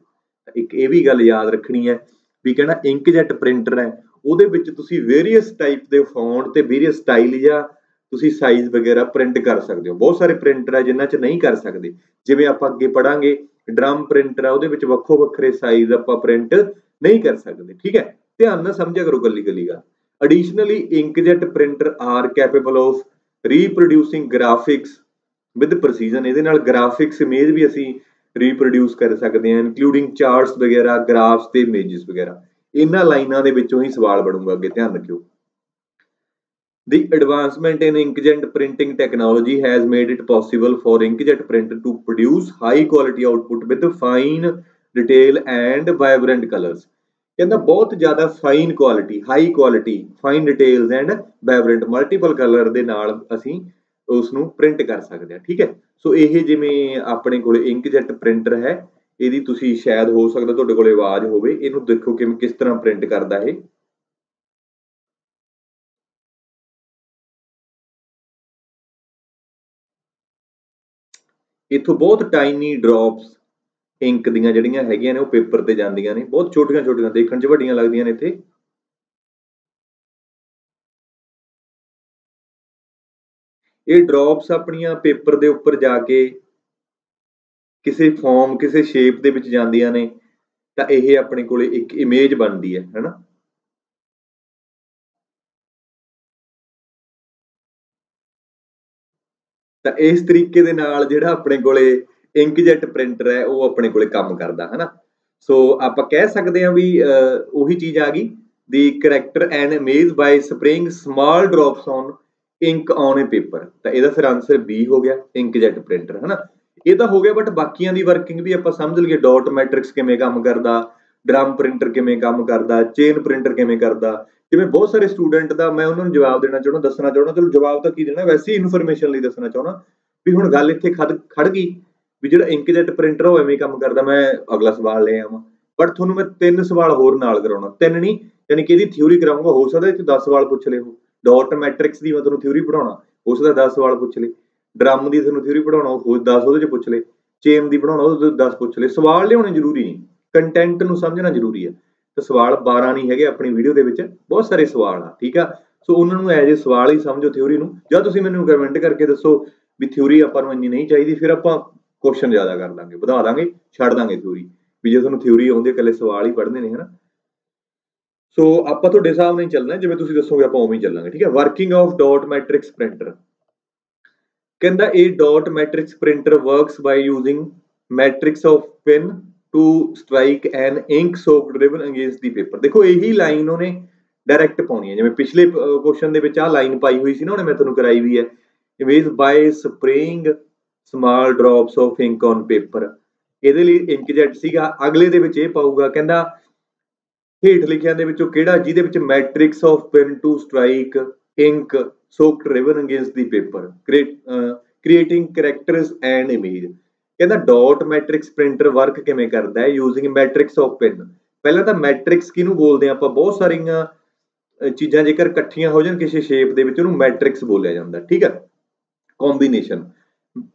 ਇੱਕ ਇਹ ਵੀ ਗੱਲ ਯਾਦ ਰੱਖਣੀ ਹੈ ਵੀ ਕਹਿੰਦਾ ਇੰਕਜੈਟ ਪ੍ਰਿੰਟਰ ਹੈ, ਉਹਦੇ ਵਿੱਚ ਤੁਸੀਂ ਵੇਰੀਅਸ ਟਾਈਪ ਦੇ ਫੌਂਟ ਤੇ ਵੇਰੀਅਸ ਸਟਾਈਲ ਜਾਂ ਤੁਸੀਂ ਸਾਈਜ਼ ਵਗੈਰਾ ਪ੍ਰਿੰਟ ਕਰ ਸਕਦੇ ਹੋ। ਬਹੁਤ ਸਾਰੇ ਪ੍ਰਿੰਟਰ ਆ ਜਿਨ੍ਹਾਂ 'ਚ ਨਹੀਂ ਕਰ ਸਕਦੇ, ਜਿਵੇਂ ਆਪਾਂ ਅੱਗੇ ਪੜਾਂਗੇ ਡਰਮ ਪ੍ਰਿੰਟਰ ਆ, ਉਹਦੇ ਵਿੱਚ ਵੱਖੋ ਵੱਖਰੇ ਸਾਈਜ਼ ਆਪਾਂ ਪ੍ਰਿੰਟ ਨਹੀਂ ਕਰ ਸਕਦੇ। ਠੀਕ ਹੈ, ਧਿਆਨ ਨਾਲ ਸਮਝਿਆ ਕਰੋ ਗੱਲੀ ਗੱਲੀ ਗੱਲ। Additionally inkjet printer are capable of reproducing graphics with precision. ਇਹਦੇ ਨਾਲ ਗ੍ਰਾਫਿਕਸ ਇਮੇਜ ਵੀ ਅਸੀਂ ਰੀਪਰੋਡਿਊਸ ਕਰ ਸਕਦੇ ਹਾਂ, ਇਨਕਲੂਡਿੰਗ ਚਾਰਟਸ ਵਗੈਰਾ, ਗ੍ਰਾਫਸ ਤੇ ਇਮੇजेस ਵਗੈਰਾ। ਇਹਨਾਂ ਲਾਈਨਾਂ ਦੇ ਵਿੱਚੋਂ ਹੀ ਸਵਾਲ ਬਣੂਗਾ ਅੱਗੇ, ਧਿਆਨ ਰੱਖਿਓ। The advancement in inkjet printing technology has made it possible for inkjet printer to produce high quality output with fine detail and vibrant colors। ਕਹਿੰਦਾ ਬਹੁਤ ਜ਼ਿਆਦਾ fine quality, high quality, fine details and vibrant multiple colour ਦੇ ਨਾਲ ਅਸੀਂ ਉਸ ਨੂੰ print ਕਰ ਸਕਦੇ ਹਾਂ। ਠੀਕ ਹੈ, ਸੋ ਇਹ ਜਿਵੇਂ ਆਪਣੇ ਕੋਲੇ ਇੰਕਜੈਟ ਪ੍ਰਿੰਟਰ ਹੈ, ਇਹਦੀ ਤੁਸੀਂ ਸ਼ਾਇਦ ਹੋ ਸਕਦਾ ਤੁਹਾਡੇ ਕੋਲੇ ਆਵਾਜ਼ ਹੋਵੇ, ਇਹਨੂੰ ਦੇਖੋ ਕਿਵੇਂ ਕਿਸ ਤਰ੍ਹਾਂ ਪ੍ਰਿੰਟ ਕਰਦਾ ਇਹ। ਇੱਥੋਂ ਬਹੁਤ ਟਾਈਨੀ ਡ੍ਰੌਪਸ ਇੰਕ ਦੀਆਂ ਜਿਹੜੀਆਂ ਹੈਗੀਆਂ ਨੇ ਉਹ ਪੇਪਰ ਤੇ ਜਾਂਦੀਆਂ ਨੇ, ਬਹੁਤ ਛੋਟੀਆਂ ਛੋਟੀਆਂ, ਦੇਖਣ 'ਚ ਵੱਡੀਆਂ ਲੱਗਦੀਆਂ ਨੇ। ਇੱਥੇ ਇਹ ਡ੍ਰੌਪਸ ਆਪਣੀਆਂ ਪੇਪਰ ਦੇ ਉੱਪਰ ਜਾ ਕੇ ਕਿਸੇ ਫਾਰਮ, ਕਿਸੇ ਸ਼ੇਪ ਦੇ ਵਿੱਚ ਜਾਂਦੀਆਂ ਨੇ ਤਾਂ ਇਹ ਆਪਣੇ ਕੋਲੇ ਇੱਕ ਇਮੇਜ ਬਣਦੀ ਹੈ, ਹੈਨਾ। ਤਾਂ ਇਸ ਤਰੀਕੇ ਦੇ ਨਾਲ ਜਿਹੜਾ ਆਪਣੇ ਕੋਲੇ ਇੰਕਜੈਟ ਪ੍ਰਿੰਟਰ ਹੈ ਉਹ ਆਪਣੇ ਕੋਲੇ ਕੰਮ ਕਰਦਾ, ਹੈਨਾ। ਸੋ ਆਪਾਂ ਕਹਿ ਸਕਦੇ ਹਾਂ ਵੀ ਉਹੀ ਚੀਜ਼ ਆ ਗਈ, the character and image by spraying small drops on ink on a paper. ਤਾਂ ਇਹਦਾ ਫਿਰ ਆਨਸਰ ਬੀ ਹੋ ਗਿਆ, ਇੰਕਜੈਟ ਪ੍ਰਿੰਟਰ, ਹੈਨਾ। ਇਹ ਤਾਂ ਹੋ ਗਿਆ, ਬਟ ਬਾਕੀਆਂ ਦੀ ਵਰਕਿੰਗ ਵੀ ਆਪਾਂ ਸਮਝ ਲਈਏ। ਡਾਟ ਮੈਟ੍ਰਿਕਸ ਕਿਵੇਂ ਕੰਮ ਕਰਦਾ, ਡਰਮ ਪ੍ਰਿੰਟਰ ਕਿਵੇਂ ਕੰਮ ਕਰਦਾ, ਚੇਨ ਪ੍ਰਿੰਟਰ ਕਿਵੇਂ ਕਰਦਾ। ਜਿਵੇਂ ਬਹੁਤ ਸਾਰੇ ਸਟੂਡੈਂਟ ਦਾ ਮੈਂ ਉਹਨਾਂ ਨੂੰ ਜਵਾਬ ਦੇਣਾ ਚਾਹੁੰਦਾ, ਦੱਸਣਾ ਚਾਹੁੰਦਾ, ਚਲੋ ਜਵਾਬ ਤਾਂ ਕੀ ਦੇਣਾ, ਵੈਸੇ ਹੀ ਇਨਫੋਰਮੇਸ਼ਨ ਲਈ ਦੱਸਣਾ ਚਾਹੁੰਦਾ ਵੀ ਹੁਣ ਗੱਲ ਇੱਥੇ ਖੜ ਗਈ ਵੀ ਜਿਹੜਾ ਇੰਕਜੈਟ ਪ੍ਰਿੰਟਰ ਉਹ ਐਵੇਂ ਕੰਮ ਕਰਦਾ। ਮੈਂ ਅਗਲਾ ਸਵਾਲ ਲੈ ਆਵਾਂ, ਬਟ ਤੁਹਾਨੂੰ ਮੈਂ 3 ਸਵਾਲ ਹੋਰ ਨਾਲ ਕਰਾਉਣਾ, 3 ਨਹੀਂ ਯਾਨੀ ਕਿ ਇਹਦੀ ਥਿਊਰੀ ਕਰਾਉਂਗਾ। ਹੋ ਸਕਦਾ ਇਹ 10 ਸਵਾਲ ਪੁੱਛ ਲਿਓ। ਡਾਟ ਮੈਟ੍ਰਿਕਸ ਦੀ ਮੈਂ ਤੁਹਾਨੂੰ ਥਿਊਰੀ ਪੜਾਉਣਾ, ਹੋ ਸਕਦਾ 10 ਸਵਾਲ ਪੁੱਛ ਲੇ। ਡਰਮ ਦੀ ਤੁਹਾਨੂੰ ਥਿਊਰੀ ਪੜਾਉਣਾ, ਉਹ 10 ਉਹਦੇ 'ਚ ਪੁੱਛ ਲੇ। ਚੇਨ ਦੀ ਪੜਾਉਣਾ, ਉਹਦੇ 10 ਪੁੱਛ ਲੇ। ਸਵਾਲ ਲਿਆਉਣੇ ਜ਼ਰੂਰੀ ਨਹੀਂ, ਕੰਟੈਂਟ ਨੂੰ ਸਮਝਣਾ ਜ਼ਰੂਰੀ ਹੈ। ਤੇ ਸਵਾਲ 12 ਨਹੀਂ ਹੈਗੇ ਆਪਣੀ ਵੀਡੀਓ ਦੇ ਵਿੱਚ, ਬਹੁਤ ਸਾਰੇ ਸਵਾਲ ਆ, ਠੀਕ ਆ। ਸੋ ਉਹਨਾਂ ਨੂੰ ਐਜ ਏ ਸਵਾਲ ਹੀ ਸਮਝੋ ਥਿਊਰੀ ਨੂੰ। ਜਾਂ ਤੁਸੀਂ ਮੈਨੂੰ ਕਮੈਂਟ ਕਰਕੇ ਦੱਸੋ ਵੀ ਥਿਊਰੀ ਆਪਾਂ ਨੂੰ ਇੰਨੀ ਨਹੀਂ ਚਾਹੀਦੀ, ਫਿਰ ਆਪਾਂ ਕੁਐਸਚਨ ਜ਼ਿਆਦਾ ਕਰ ਦਾਂਗੇ, ਵਧਾ ਦਾਂਗੇ, ਛੱਡ ਦਾਂਗੇ ਥਿਊਰੀ। ਵੀ ਜੇ ਤੁਹਾਨੂੰ ਥਿਊਰੀ ਆਉਂਦੀ ਹੈ, ਇਕੱਲੇ ਸਵਾਲ ਹੀ ਪੜ੍ਹਨੇ ਨੇ, ਹਨਾ। ਸੋ ਆਪਾਂ ਤੁਹਾਡੇ ਹਿਸਾਬ ਨਾਲ ਹੀ ਚੱਲਣਾ, ਜਿਵੇਂ ਤੁਸੀਂ ਦੱਸੋਗੇ ਆਪਾਂ ਉਵੇਂ ਹੀ ਚੱਲਾਂਗੇ, ਠੀਕ ਹੈ। Working of dot matrix printer ਕਹਿੰਦਾ ਇਹ dot matrix printer works by using matrix of pin to strike an ink soaked ribbon against the paper. ਦੇਖੋ ਇਹੀ ਲਾਈਨ ਉਹਨੇ ਡਾਇਰੈਕਟ ਪਾਉਣੀ ਹੈ, ਜਿਵੇਂ ਪਿਛਲੇ ਕੁਐਸਚਨ ਦੇ ਵਿੱਚ ਆਹ ਲਾਈਨ ਪਾਈ ਹੋਈ ਸੀ ਨਾ ਉਹਨੇ, ਮੈਂ ਤੁਹਾਨੂੰ ਕਰਾਈ ਵੀ ਹੈ। Image by spraying small drops of ink on paper, ਇਹਦੇ ਲਈ ਇੰਕਜੈਟ ਸੀਗਾ। ਅਗਲੇ ਦੇ ਵਿੱਚ ਇਹ ਪਾਊਗਾ, ਕਹਿੰਦਾ ਹੇਠ ਲਿਖਿਆਂ ਦੇ ਵਿੱਚੋਂ ਕਿਹੜਾ ਜਿਹਦੇ ਵਿੱਚ matrix of pin to strike ink soaked ribbon against the paper creating characters and image. ਕਹਿੰਦਾ ਡਾਟ ਮੈਟ੍ਰਿਕਸ ਪ੍ਰਿੰਟਰ ਵਰਕ ਕਿਵੇਂ ਕਰਦਾ ਹੈ, ਯੂਜ਼ਿੰਗ ਮੈਟ੍ਰਿਕਸ ਆਫ ਪਿਨ। ਪਹਿਲਾਂ ਤਾਂ ਮੈਟ੍ਰਿਕਸ ਕਿਹਨੂੰ ਬੋਲਦੇ ਆ ਆਪਾਂ, ਬਹੁਤ ਸਾਰੀਆਂ ਚੀਜ਼ਾਂ ਜੇਕਰ ਇਕੱਠੀਆਂ ਹੋ ਜਾਣ ਕਿਸੇ ਸ਼ੇਪ ਦੇ ਵਿੱਚ ਉਹਨੂੰ ਮੈਟ੍ਰਿਕਸ ਬੋਲਿਆ ਜਾਂਦਾ, ਠੀਕ ਹੈ। ਕੰਬੀਨੇਸ਼ਨ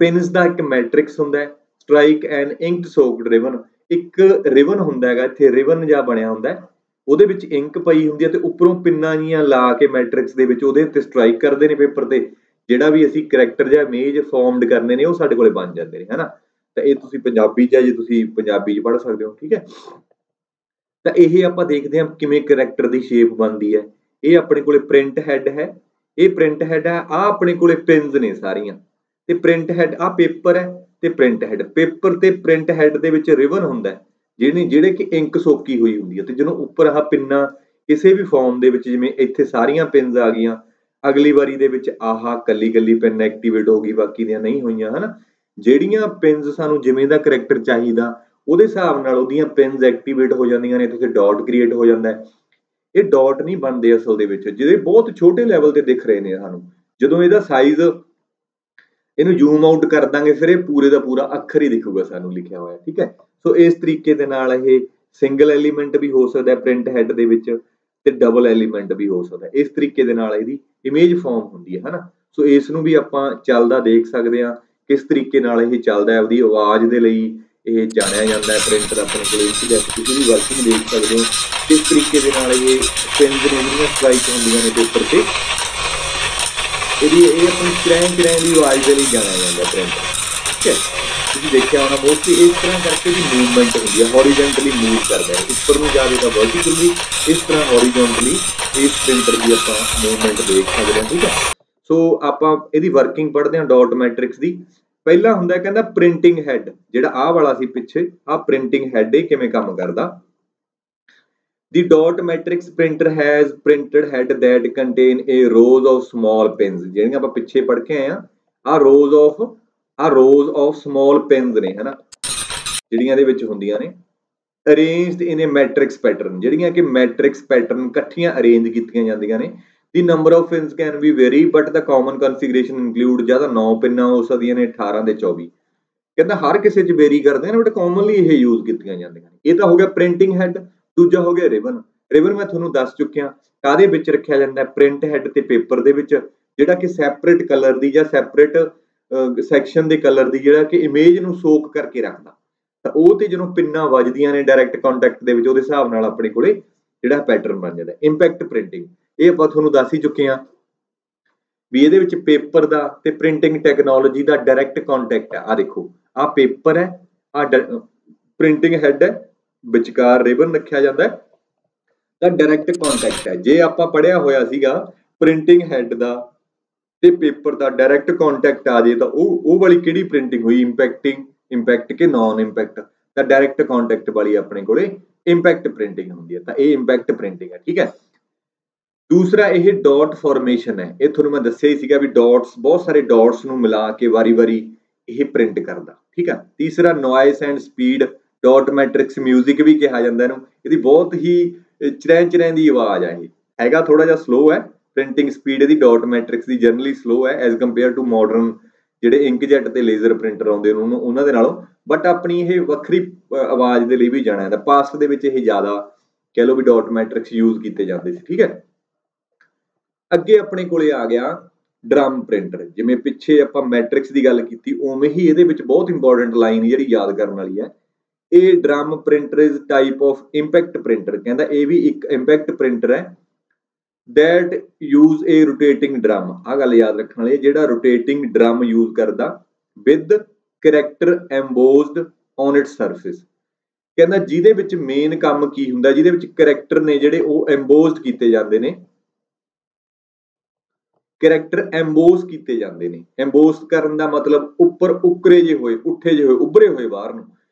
ਪਿਨਸ ਦਾ ਇੱਕ ਮੈਟ੍ਰਿਕਸ ਹੁੰਦਾ, strike and ink soaked ribbon, ਇੱਕ ਰਿਬਨ ਹੁੰਦਾ ਹੈਗਾ, ਇੱਥੇ ਰਿਬਨ ਜਿਹਾ ਬਣਿਆ ਹੁੰਦਾ, ਉਹਦੇ ਵਿੱਚ ਇੰਕ ਪਈ ਹੁੰਦੀ ਹੈ ਤੇ ਉੱਪਰੋਂ ਪਿੰਨਾਂ ਜੀਆਂ ਲਾ ਕੇ ਮੈਟ੍ਰਿਕਸ ਦੇ ਵਿੱਚ ਉਹਦੇ ਉੱਤੇ ਸਟ੍ਰਾਈਕ ਕਰਦੇ ਨੇ ਪੇਪਰ ਤੇ। ਜਿਹੜਾ ਵੀ ਅਸੀਂ ਕਰੈਕਟਰ ਜਾਂ ਇਮੇਜ ਫਾਰਮਡ ਕਰਨੇ ਨੇ ਉਹ ਸਾਡੇ ਕੋਲੇ ਬਣ ਜਾਂਦੇ ਨੇ, ਹਨਾ। ਤਾਂ ਇਹ ਤੁਸੀਂ ਪੰਜਾਬੀ 'ਚ, ਜੇ ਤੁਸੀਂ ਪੰਜਾਬੀ 'ਚ ਪੜ੍ਹ ਸਕਦੇ ਹੋ, ਠੀਕ ਹੈ। ਤਾਂ ਇਹ ਆਪਾਂ ਦੇਖਦੇ ਹਾਂ ਕਿਵੇਂ ਕਰੈਕਟਰ ਦੀ ਸ਼ੇਪ ਬਣਦੀ ਹੈ। ਇਹ ਆਪਣੇ ਕੋਲੇ ਪ੍ਰਿੰਟ ਹੈਡ ਹੈ, ਇਹ ਪ੍ਰਿੰਟ ਹੈਡ ਹੈ। ਆਹ ਆਪਣੇ ਕੋਲੇ ਪਿੰਸ ਨੇ ਸਾਰੀਆਂ, ਤੇ ਪ੍ਰਿੰਟ ਹੈਡ ਆਹ ਪੇਪਰ ਹੈ ਤੇ ਪ੍ਰਿੰਟ ਹੈਡ। ਪੇਪਰ ਤੇ ਪ੍ਰਿੰਟ ਹੈਡ ਦੇ ਵਿੱਚ ਰਿਬਨ ਹੁੰਦਾ ਜਿਹੜੇ ਕਿ ਇੰਕ ਸੋਕੀ ਹੋਈ ਹੁੰਦੀ ਹੈ, ਤੇ ਜਦੋਂ ਉੱਪਰ ਆਹ ਪਿੰਨਾਂ ਕਿਸੇ ਵੀ ਫਾਰਮ ਦੇ ਵਿੱਚ, ਜਿਵੇਂ ਇੱਥੇ ਸਾਰੀਆਂ ਪਿੰਸ ਆ ਗਈਆਂ, ਅਗਲੀ ਵਾਰੀ ਦੇ ਵਿੱਚ ਆਹ ਕੱਲੀ ਕੱਲੀ ਪਿੰਨ ਐਕਟੀਵੇਟ ਹੋ ਗਈ, ਬਾਕੀ ਦੀਆਂ ਨਹੀਂ ਹੋਈਆਂ, ਹਨਾ। ਜਿਹੜੀਆਂ ਪਿੰਸ ਸਾਨੂੰ ਜਿਵੇਂ ਦਾ ਕਰੈਕਟਰ ਚਾਹੀਦਾ ਉਹਦੇ ਹਿਸਾਬ ਨਾਲ ਉਹਦੀਆਂ ਪਿੰਸ ਐਕਟੀਵੇਟ ਹੋ ਜਾਂਦੀਆਂ ਨੇ, ਤੇ ਡਾਟ ਕ੍ਰੀਏਟ ਹੋ ਜਾਂਦਾ ਹੈ। ਇਹ ਡਾਟ ਨਹੀਂ ਬਣਦੇ ਅਸਲ ਦੇ ਵਿੱਚ, ਜਿਹੜੇ ਬਹੁਤ ਛੋਟੇ ਲੈਵਲ ਤੇ ਦਿਖ ਰਹੇ ਨੇ ਸਾਨੂੰ। ਜਦੋਂ ਇਹਦਾ ਸਾਈਜ਼ ਇਹਨੂੰ ਜ਼ੂਮ ਆਊਟ ਕਰ ਦਾਂਗੇ ਫਿਰ ਇਹ ਪੂਰੇ ਦਾ ਪੂਰਾ ਅੱਖਰ ਹੀ ਦਿਖੂਗਾ ਸਾਨੂੰ ਲਿਖਿਆ ਹੋਇਆ, ਠੀਕ ਹੈ। ਸੋ ਇਸ ਤਰੀਕੇ ਦੇ ਨਾਲ ਇਹ ਸਿੰਗਲ ਐਲੀਮੈਂਟ ਵੀ ਹੋ ਸਕਦਾ ਪ੍ਰਿੰਟ ਹੈਡ ਦੇ ਵਿੱਚ, ਤੇ ਡਬਲ ਐਲੀਮੈਂਟ ਵੀ ਹੋ ਸਕਦਾ। ਇਸ ਤਰੀਕੇ ਦੇ ਨਾਲ ਇਹਦੀ ਇਮੇਜ ਫਾਰਮ ਹੁੰਦੀ ਹੈ, ਹਨਾ। ਸੋ ਇਸ ਨੂੰ ਵੀ ਆਪਾਂ ਚੱਲਦਾ ਦੇਖ ਸਕਦੇ ਹਾਂ ਕਿਸ ਤਰੀਕੇ ਨਾਲ ਇਹ ਚੱਲਦਾ ਹੈ। ਉਹਦੀ ਆਵਾਜ਼ ਦੇ ਲਈ ਇਹ ਜਾਣਿਆ ਜਾਂਦਾ ਹੈ ਪ੍ਰਿੰਟਰ ਆਪਣੇ ਕੋਲ। ਤੁਸੀਂ ਵੀ ਵਰਕਿੰਗ ਦੇਖ ਸਕਦੇ ਹੋ ਕਿਸ ਤਰੀਕੇ ਦੇ ਨਾਲ ਇਹ ਪਿੰਸ ਨੇ ਜਿਹੜੀਆਂ ਸਟ੍ਰਾਈਕ ਹੁੰਦੀਆਂ ਨੇ ਪੇਪਰ ਤੇ, ਇਹ ਆਪਣੀ ਚਰੈਂ ਦੀ ਆਵਾਜ਼ ਦੇ ਲਈ ਜਾਣਿਆ ਜਾਂਦਾ ਪ੍ਰਿੰਟਰ, ਠੀਕ ਹੈ। ਤੁਸੀਂ ਦੇਖਿਆ ਹੋਣਾ ਮੋਸਟਲੀ ਇਸ ਤਰ੍ਹਾਂ ਕਰਕੇ ਵੀ ਮੂਵਮੈਂਟ ਹੁੰਦੀ ਹੈ, ਹੌਰੀਜ਼ੌਂਟਲੀ ਮੂਵ ਕਰਦਾ ਹੈ, ਉੱਪਰ ਨੂੰ ਜਾਵੇ ਤਾਂ ਵਰਟੀਕਲੀ, ਇਸ ਤਰ੍ਹਾਂ ਹੌਰੀਜ਼ੌਂਟਲੀ ਇਸ ਪ੍ਰਿੰਟਰ ਦੀ ਆਪਾਂ ਮੂਵਮੈਂਟ ਦੇਖ ਸਕਦੇ ਹਾਂ, ਠੀਕ ਹੈ। ਸੋ ਆਪਾਂ ਇਹਦੀ ਵਰਕਿੰਗ ਪੜ੍ਹਦੇ ਹਾਂ ਡਾਟ ਮੈਟ੍ਰਿਕਸ ਦੀ। ਪਹਿਲਾ ਹੁੰਦਾ ਕਹਿੰਦਾ ਪ੍ਰਿੰਟਿੰਗ ਹੈਡ, ਜਿਹੜਾ ਆਹ ਵਾਲਾ ਸੀ ਪਿੱਛੇ, ਆਹ ਪ੍ਰਿੰਟਿੰਗ ਹੈਡ ਇਹ ਕਿਵੇਂ ਕੰਮ ਕਰਦਾ। The dot matrix printer has printed head that contain a rows of small pins, ਜਿਹੜੀਆਂ ਆਪਾਂ ਪਿੱਛੇ ਪੜ੍ਹ ਕੇ ਆਏ ਆ rows of small pins ਨੇ, ਹਨਾ, ਜਿਹੜੀਆਂ ਦੇ ਵਿੱਚ ਹੁੰਦੀਆਂ ਨੇ arranged in a matrix pattern, ਜਿਹੜੀਆਂ ਕਿ ਮੈਟ੍ਰਿਕਸ ਪੈਟਰਨ ਇਕੱਠੀਆਂ ਅਰੇਂਜ ਕੀਤੀਆਂ ਜਾਂਦੀਆਂ ਨੇ। The number of pins can be vary but the common configuration include, ਜਾਂ ਤਾਂ 9 ਪਿੰਨਾਂ ਹੋ ਸਕਦੀਆਂ ਨੇ, 18 ਦੇ 24, ਕਹਿੰਦਾ ਹਰ ਕਿਸੇ 'ਚ ਵੇਰੀ ਕਰਦੇ ਨੇ ਬਟ ਕਾਮਨਲੀ ਇਹ ਯੂਜ਼ ਕੀਤੀਆਂ ਜਾਂਦੀਆਂ ਨੇ। ਇਹ ਤਾਂ ਹੋ ਗਿਆ ਪ੍ਰਿੰਟਿੰਗ ਹੈਡ। ਦੂਜਾ ਹੋ ਗਿਆ ਰਿਬਨ। ਰਿਬਨ ਮੈਂ ਤੁਹਾਨੂੰ ਦੱਸ ਚੁੱਕਿਆ ਕਾਹਦੇ ਵਿੱਚ ਰੱਖਿਆ ਜਾਂਦਾ, ਪ੍ਰਿੰਟ ਹੈਡ ਤੇ ਪੇਪਰ ਦੇ ਵਿੱਚ, ਜਿਹੜਾ ਕਿ ਸੈਪਰੇਟ ਕਲਰ ਦੀ ਜਾਂ ਸੈਪਰੇਟ ਸੈਕਸ਼ਨ ਦੇ ਕਲਰ ਦੀ ਜਿਹੜਾ ਕਿ ਇਮੇਜ ਨੂੰ ਸੋਕ ਕਰਕੇ ਰੱਖਦਾ। ਤਾਂ ਉਹ ਤੇ ਜਦੋਂ ਪਿੰਨਾਂ ਵੱਜਦੀਆਂ ਨੇ ਡਾਇਰੈਕਟ ਕੰਟੈਕਟ ਦੇ ਵਿੱਚ, ਉਹਦੇ ਹਿਸਾਬ ਨਾਲ ਆਪਣੇ ਕੋਲੇ ਜਿਹੜਾ ਪੈਟਰਨ ਬਣ ਜਾਂਦਾ। ਇੰਪੈਕਟ ਪ੍ਰਿੰਟਿੰਗ, ਇਹ ਆਪਾਂ ਤੁਹਾਨੂੰ ਦੱਸ ਹੀ ਚੁੱਕੇ ਹਾਂ ਵੀ ਇਹਦੇ ਵਿੱਚ ਪੇਪਰ ਦਾ ਤੇ ਪ੍ਰਿੰਟਿੰਗ ਟੈਕਨੋਲੋਜੀ ਦਾ ਡਾਇਰੈਕਟ ਕੰਟੈਕਟ ਹੈ। ਆਹ ਦੇਖੋ, ਆਹ ਪੇਪਰ ਹੈ, ਆਹ ਪ੍ਰਿੰਟਿੰਗ ਹੈਡ ਹੈ, ਵਿਚਕਾਰ ਰਿਬਨ ਰੱਖਿਆ ਜਾਂਦਾ ਹੈ, ਤਾਂ ਡਾਇਰੈਕਟ ਕੰਟੈਕਟ ਹੈ। ਜੇ ਆਪਾਂ ਪੜ੍ਹਿਆ ਹੋਇਆ ਸੀਗਾ ਪ੍ਰਿੰਟਿੰਗ ਹੈਡ ਦਾ ਤੇ ਪੇਪਰ ਦਾ ਡਾਇਰੈਕਟ ਕੰਟੈਕਟ ਆ ਜੇ ਤਾਂ ਉਹ ਵਾਲੀ ਕਿਹੜੀ ਪ੍ਰਿੰਟਿੰਗ ਹੋਈ, ਇੰਪੈਕਟ ਕਿ ਨਾਨ ਇੰਪੈਕਟ, ਤਾਂ ਡਾਇਰੈਕਟ ਕੰਟੈਕਟ ਵਾਲੀ ਆਪਣੇ ਕੋਲੇ ਇੰਪੈਕਟ ਪ੍ਰਿੰਟਿੰਗ ਹੁੰਦੀ ਹੈ। ਤਾਂ ਇਹ ਇੰਪੈਕਟ ਪ੍ਰਿੰਟਿੰਗ ਹੈ, ਠੀਕ ਹੈ। ਦੂਸਰਾ ਇਹ ਡਾਟ ਫਾਰਮੇਸ਼ਨ ਹੈ। ਇਹ ਤੁਹਾਨੂੰ ਮੈਂ ਦੱਸਿਆ ਹੀ ਸੀਗਾ ਵੀ ਡਾਟਸ, ਬਹੁਤ ਸਾਰੇ ਡਾਟਸ ਨੂੰ ਮਿਲਾ ਕੇ ਵਾਰੀ-ਵਾਰੀ ਇਹ ਪ੍ਰਿੰਟ ਕਰਦਾ, ਠੀਕ ਹੈ। ਤੀਸਰਾ noise and speed, dot matrix music ਵੀ ਕਿਹਾ ਜਾਂਦਾ ਇਹਨੂੰ। ਇਹਦੀ ਬਹੁਤ ਹੀ ਚਰੈਂ ਦੀ ਆਵਾਜ਼ ਆ, ਇਹ ਹੈਗਾ ਥੋੜਾ ਜਿਹਾ ਸਲੋ ਹੈ। ਪ੍ਰਿੰਟਿੰਗ ਸਪੀਡ ਇਹਦੀ ਡਾਟ ਮੈਟ੍ਰਿਕਸ ਦੀ ਜਨਰਲੀ ਸਲੋ ਹੈ ਐਜ਼ ਕੰਪੇਅਰ ਟੂ ਮਾਡਰਨ ਜਿਹੜੇ ਇੰਕਜੈਟ ਤੇ ਲੇਜ਼ਰ ਪ੍ਰਿੰਟਰ ਆਉਂਦੇ ਨੇ ਉਹਨਾਂ ਦੇ ਨਾਲੋਂ, ਬਟ ਆਪਣੀ ਇਹ ਵੱਖਰੀ ਆਵਾਜ਼ ਦੇ ਲਈ ਵੀ ਜਾਣਿਆ ਜਾਂਦਾ। ਪਾਸਟ ਦੇ ਵਿੱਚ ਇਹ ਜ਼ਿਆਦਾ ਕਹਿ ਲਓ ਵੀ ਡਾਟ ਮੈਟ੍ਰਿਕਸ ਯੂਜ਼ ਕੀਤੇ ਜਾਂਦੇ ਸੀ, ਠੀਕ ਹੈ। ਅੱਗੇ ਆਪਣੇ ਕੋਲੇ ਆ ਗਿਆ ਡਰਮ ਪ੍ਰਿੰਟਰ। ਜਿਵੇਂ ਪਿੱਛੇ ਆਪਾਂ ਮੈਟ੍ਰਿਕਸ ਦੀ ਗੱਲ ਕੀਤੀ, ਉਵੇਂ ਹੀ ਇਹਦੇ ਵਿੱਚ ਬਹੁਤ ਇੰਪੋਰਟੈਂਟ ਲਾਈਨ ਜਿਹੜੀ ਯਾਦ ਕਰਨ ਵਾਲੀ ਹੈ, ਇਹ drum printer is type of impact printer. ਕਹਿੰਦਾ ਇਹ ਵੀ ਇੱਕ ਇੰਪੈਕਟ ਪ੍ਰਿੰਟਰ ਹੈ that use a rotating drum। ਆਹ ਗੱਲ ਯਾਦ ਰੱਖਣ ਵਾਲੀ ਹੈ, ਜਿਹੜਾ rotating drum use ਕਰਦਾ with character embossed on its surface। ਕਹਿੰਦਾ ਜਿਹਦੇ ਵਿੱਚ ਮੇਨ ਕੰਮ ਕੀ ਹੁੰਦਾ, ਜਿਹਦੇ ਵਿੱਚ ਕਰੈਕਟਰ ਨੇ ਜਿਹੜੇ ਉਹ ਐਮਬੋਸਡ ਕੀਤੇ ਜਾਂਦੇ ਨੇ, ਕਰੈਕਟਰ ਐਮਬੋਸ ਕੀਤੇ ਜਾਂਦੇ ਨੇ। ਐਮਬੋਸ ਕਰਨ ਦਾ ਮਤਲਬ ਉੱਪਰ ਉੱਕਰੇ ਜੇ ਹੋਏ, ਉੱਠੇ ਜੇ ਹੋਏ, ਉੱਭਰੇ ਹੋਏ ਬਾਹਰ ਨੂੰ,